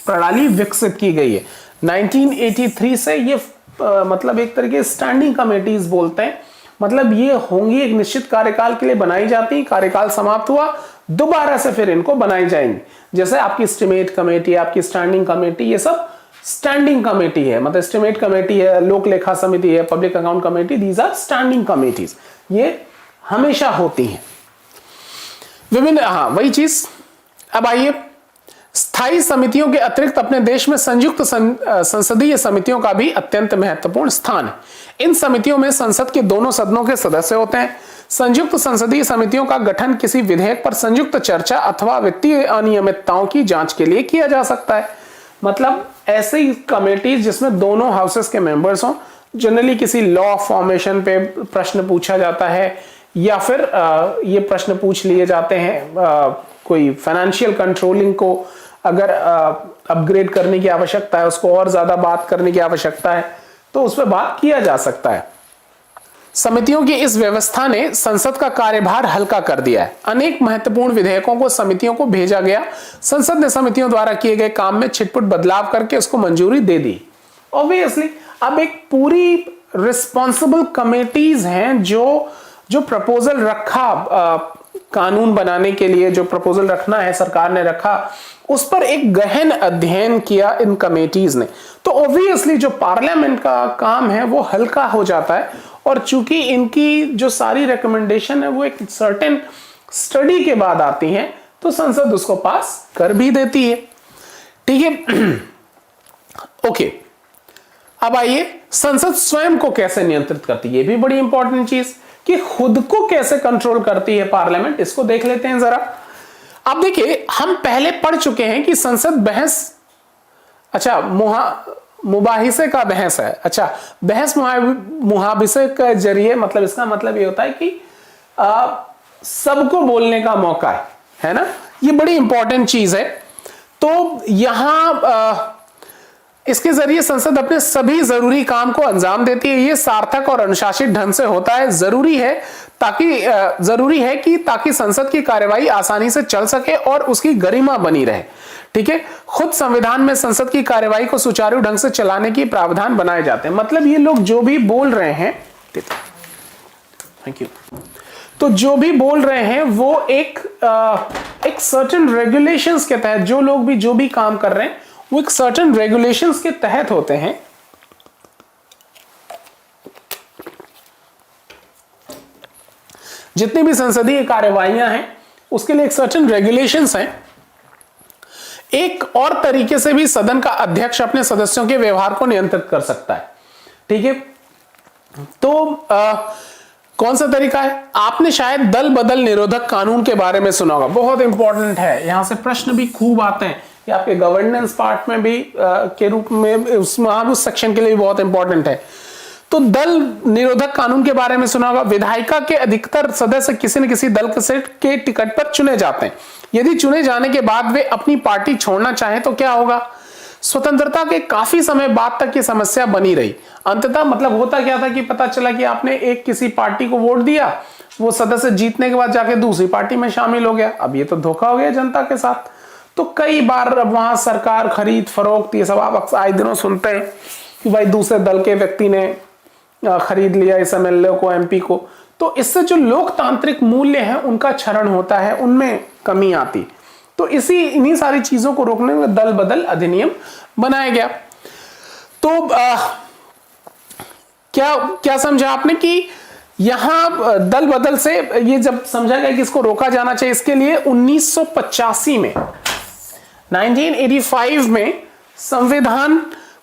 प्रणाली विकसित की गई है। 1983 से ये मतलब एक तरीके स्टैंडिंग कमेटीज बोलते हैं। मतलब ये होंगी, एक निश्चित कार्यकाल के लिए बनाई जाती, कार्यकाल समाप्त हुआ दोबारा से फिर इनको बनाई जाएंगी। जैसे आपकी एस्टिमेट कमेटी, आपकी स्टैंडिंग कमेटी, ये सब स्टैंडिंग कमेटी है। मतलब एस्टिमेट कमेटी है, लोक लेखा समिति है, public account committee, these are standing committees. ये हमेशा होती हैं। विभिन्न, हाँ वही चीज। अब आइए, स्थायी समितियों के अतिरिक्त अपने देश में संयुक्त संसदीय समितियों का भी अत्यंत महत्वपूर्ण स्थान है। इन समितियों में संसद के दोनों सदनों के सदस्य होते हैं। संयुक्त संसदीय समितियों का गठन किसी विधेयक पर संयुक्त चर्चा अथवा वित्तीय अनियमितताओं की जांच के लिए किया जा सकता है। मतलब ऐसी कमेटीज जिसमें दोनों हाउसेस के मेंबर्स हों, जनरली किसी लॉ फॉर्मेशन पे प्रश्न पूछा जाता है, या फिर ये प्रश्न पूछ लिए जाते हैं कोई फाइनेंशियल कंट्रोलिंग को अगर अपग्रेड करने की आवश्यकता है, उसको और ज्यादा बात करने की आवश्यकता है, तो उस पर बात किया जा सकता है। समितियों की इस व्यवस्था ने संसद का कार्यभार हल्का कर दिया है। अनेक महत्वपूर्ण विधेयकों को समितियों को भेजा गया, संसद ने समितियों द्वारा किए गए काम में छिटपुट बदलाव करके उसको मंजूरी दे दी। ऑब्वियसली अब एक पूरी रिस्पॉन्सिबल कमेटीज हैं जो प्रपोजल रखा, कानून बनाने के लिए जो प्रपोजल रखना है सरकार ने रखा, उस पर एक गहन अध्ययन किया इन कमेटीज ने। तो ऑब्वियसली जो पार्लियामेंट का काम है वो हल्का हो जाता है, और चूंकि इनकी जो सारी रिकमेंडेशन है वो एक सर्टेन स्टडी के बाद आती हैं, तो संसद उसको पास कर भी देती है। ठीक है, ओके। अब आइए, संसद स्वयं को कैसे नियंत्रित करती है, ये भी बड़ी इंपॉर्टेंट चीज, कि खुद को कैसे कंट्रोल करती है पार्लियामेंट, इसको देख लेते हैं जरा। अब देखिए, हम पहले पढ़ चुके हैं कि संसद बहस, अच्छा मुबाहिसे का बहस है, अच्छा बहस मुहाबिसे के जरिए, मतलब इसका मतलब ये होता है कि सबको बोलने का मौका है ना, ये बड़ी इंपॉर्टेंट चीज है। तो यहां इसके जरिए संसद अपने सभी जरूरी काम को अंजाम देती है। ये सार्थक और अनुशासित ढंग से होता है। जरूरी है कि ताकि संसद की कार्यवाही आसानी से चल सके और उसकी गरिमा बनी रहे। ठीक है, खुद संविधान में संसद की कार्यवाही को सुचारू ढंग से चलाने की प्रावधान बनाए जाते हैं। मतलब ये लोग जो भी बोल रहे हैं, थैंक यू, तो जो भी बोल रहे हैं वो एक सर्टेन रेगुलेशंस के तहत, जो लोग भी जो भी काम कर रहे हैं वो एक सर्टेन रेगुलेशंस के तहत होते हैं। जितनी भी संसदीय कार्यवाहियां हैं उसके लिए एक सर्टेन रेगुलेशंस हैं। एक और तरीके से भी सदन का अध्यक्ष अपने सदस्यों के व्यवहार को नियंत्रित कर सकता है। ठीक है, तो कौन सा तरीका है? आपने शायद दल बदल निरोधक कानून के बारे में सुना होगा, बहुत इंपॉर्टेंट है, यहां से प्रश्न भी खूब आते हैं, कि आपके गवर्नेंस पार्ट में भी के रूप में उस सेक्शन के लिए भी बहुत इंपॉर्टेंट है। तो दल निरोधक कानून के बारे में सुना होगा। विधायिका के अधिकतर सदस्य किसी न किसी दल के टिकट पर चुने जाते हैं। यदि चुने जाने के बाद वे अपनी पार्टी छोड़ना चाहें तो क्या होगा? स्वतंत्रता के काफी समय बाद तक ये समस्या बनी रही। अंततः मतलब होता क्या था कि पता चला कि आपने एक किसी पार्टी को वोट दिया, वो सदस्य जीतने के बाद जाके दूसरी पार्टी में शामिल हो गया। अब ये तो धोखा हो गया जनता के साथ। तो कई बार अब वहां सरकार खरीद फरोख्त, ये सब आप आए दिनों सुनते हैं कि भाई दूसरे दल के व्यक्ति ने खरीद लिया इस एमएलए को, एमपी को। तो इससे जो लोकतांत्रिक मूल्य हैं उनका क्षरण होता है, उनमें कमी आती। तो इन्हीं सारी चीजों को रोकने में दल बदल अधिनियम बनाया गया। तो क्या समझा आपने कि यहां दल बदल से ये जब समझा गया कि इसको रोका जाना चाहिए, इसके लिए 1985 में 1985 में संविधान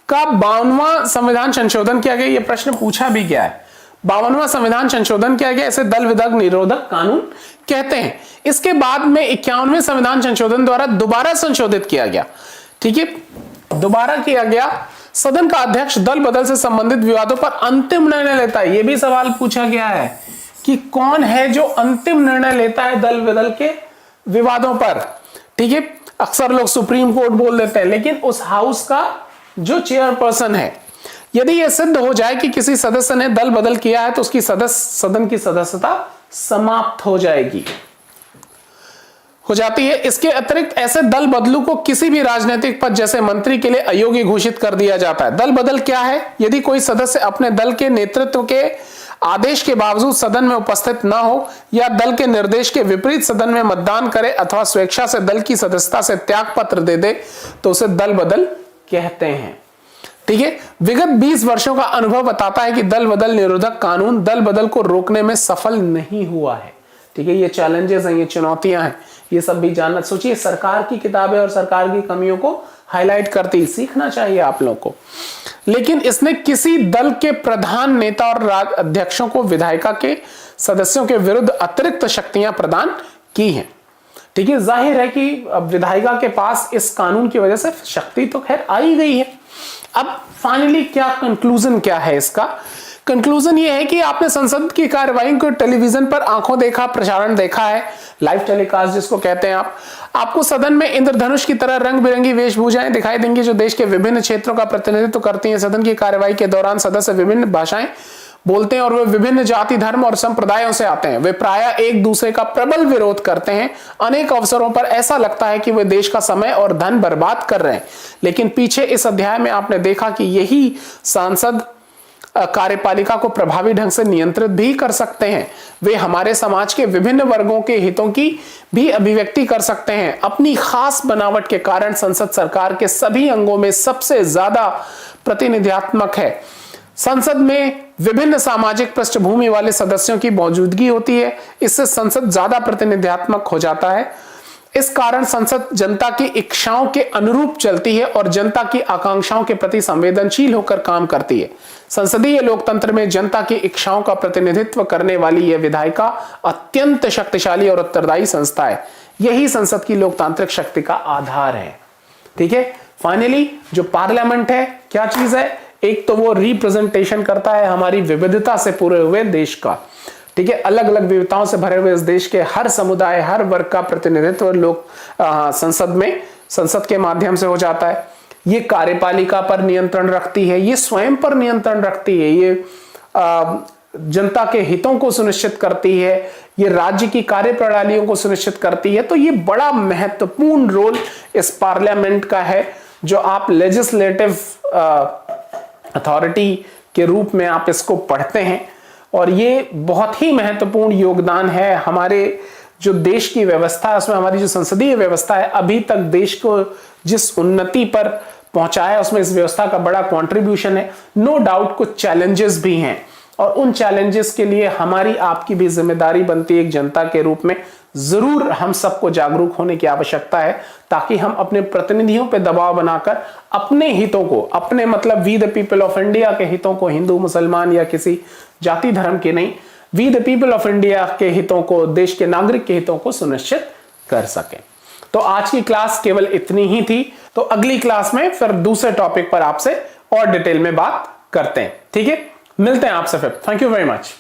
का 52वां संविधान संशोधन किया गया। ये प्रश्न पूछा भी गया है। 52वां संविधान संशोधन किया गया, इसे दल विदग निरोधक कानून कहते हैं। इसके बाद में 51वें संविधान संशोधन द्वारा दोबारा संशोधित किया गया। ठीक है, दोबारा किया गया। सदन का अध्यक्ष दल बदल से संबंधित विवादों पर अंतिम निर्णय लेता है। यह भी सवाल पूछा गया है कि कौन है जो अंतिम निर्णय लेता है दल बदल के विवादों पर। ठीक है, अक्सर लोग सुप्रीम कोर्ट बोल देते हैं, लेकिन उस हाउस का जो चेयरपर्सन है, यदि यह सिद्ध हो जाए कि किसी सदस्य ने दल बदल किया है तो उसकी सदन की सदस्यता समाप्त हो जाती है। इसके अतिरिक्त ऐसे दल बदलू को किसी भी राजनीतिक पद जैसे मंत्री के लिए अयोग्य घोषित कर दिया जाता है। दल बदल क्या है? यदि कोई सदस्य अपने दल के नेतृत्व के आदेश के बावजूद सदन में उपस्थित न हो या दल के निर्देश के विपरीत सदन में मतदान करे अथवा स्वेच्छा से दल की सदस्यता से त्याग पत्र दे दे तो उसे दल बदल कहते हैं। ठीक है, विगत 20 वर्षों का अनुभव बताता है कि दल बदल निरोधक कानून दल बदल को रोकने में सफल नहीं हुआ है। ठीक है, ये चैलेंजेस हैं, ये चुनौतियां हैं, ये सब भी जानना। सोचिए सरकार की किताबें और सरकार की कमियों को हाईलाइट करती, सीखना चाहिए आप लोगों को। लेकिन इसने किसी दल के प्रधान नेता और अध्यक्षों को विधायिका के सदस्यों के विरुद्ध अतिरिक्त शक्तियां प्रदान की हैं। ठीक है, जाहिर है कि अब विधायिका के पास इस कानून की वजह से शक्ति तो खैर आ ही गई है। अब फाइनली क्या कंक्लूजन क्या है इसका? कंक्लूजन ये है कि आपने संसद की कार्यवाही को टेलीविजन पर आंखों देखा प्रसारण देखा है, लाइव टेलीकास्ट जिसको कहते हैं आपको सदन में इंद्रधनुष की तरह रंग बिरंगी वेशभूषाएं दिखाई देंगी जो देश के विभिन्न क्षेत्रों का प्रतिनिधित्व करती हैं। सदन की कार्यवाही के दौरान सदस्य विभिन्न भाषाएं बोलते हैं और वे विभिन्न जाति धर्म और संप्रदायों से आते हैं। वे प्रायः एक दूसरे का प्रबल विरोध करते हैं। अनेक अवसरों पर ऐसा लगता है कि वे देश का समय और धन बर्बाद कर रहे हैं। लेकिन पीछे इस अध्याय में आपने देखा कि यही सांसद कार्यपालिका को प्रभावी ढंग से नियंत्रित भी कर सकते हैं। वे हमारे समाज के विभिन्न वर्गों के हितों की भी अभिव्यक्ति कर सकते हैं। अपनी खास बनावट के कारण संसद सरकार के सभी अंगों में सबसे ज्यादा प्रतिनिधित्वक है। संसद में विभिन्न सामाजिक पृष्ठभूमि वाले सदस्यों की मौजूदगी होती है। इससे संसद ज्यादा प्रतिनिधित्वक हो जाता है। इस कारण संसद जनता की इच्छाओं के अनुरूप चलती है और जनता की आकांक्षाओं के प्रति संवेदनशील होकर काम करती है। संसदीय लोकतंत्र में जनता की इच्छाओं का प्रतिनिधित्व करने वाली यह विधायिका अत्यंत शक्तिशाली और उत्तरदायी संस्था है। यही संसद की लोकतांत्रिक शक्ति का आधार है। ठीक है, फाइनली जो पार्लियामेंट है क्या चीज है? एक तो वो रिप्रेजेंटेशन करता है हमारी विविधता से पूरे हुए देश का। ठीक है, अलग अलग विविधताओं से भरे हुए इस देश के हर समुदाय हर वर्ग का प्रतिनिधित्व लोग संसद के माध्यम से हो जाता है। ये कार्यपालिका पर नियंत्रण रखती है, ये स्वयं पर नियंत्रण रखती है, ये जनता के हितों को सुनिश्चित करती है, ये राज्य की कार्यप्रणालियों को सुनिश्चित करती है। तो ये बड़ा महत्वपूर्ण रोल इस पार्लियामेंट का है जो आप लेजिस्लेटिव अथॉरिटी के रूप में आप इसको पढ़ते हैं। और ये बहुत ही महत्वपूर्ण योगदान है हमारे जो देश की व्यवस्था है उसमें। हमारी जो संसदीय व्यवस्था है अभी तक देश को जिस उन्नति पर पहुंचाया है उसमें इस व्यवस्था का बड़ा कंट्रीब्यूशन है। नो डाउट कुछ चैलेंजेस भी हैं और उन चैलेंजेस के लिए हमारी आपकी भी जिम्मेदारी बनती है एक जनता के रूप में। जरूर हम सबको जागरूक होने की आवश्यकता है ताकि हम अपने प्रतिनिधियों पे दबाव बनाकर अपने हितों को, अपने मतलब we the people of India के हितों को, हिंदू मुसलमान या किसी जाति धर्म के नहीं, we the people of India के हितों को, देश के नागरिक के हितों को सुनिश्चित कर सकें। तो आज की क्लास केवल इतनी ही थी। तो अगली क्लास में फिर दूसरे टॉपिक पर आपसे और डिटेल में बात करते हैं। ठीक है, मिलते हैं आपसे फिर। Thank you very much.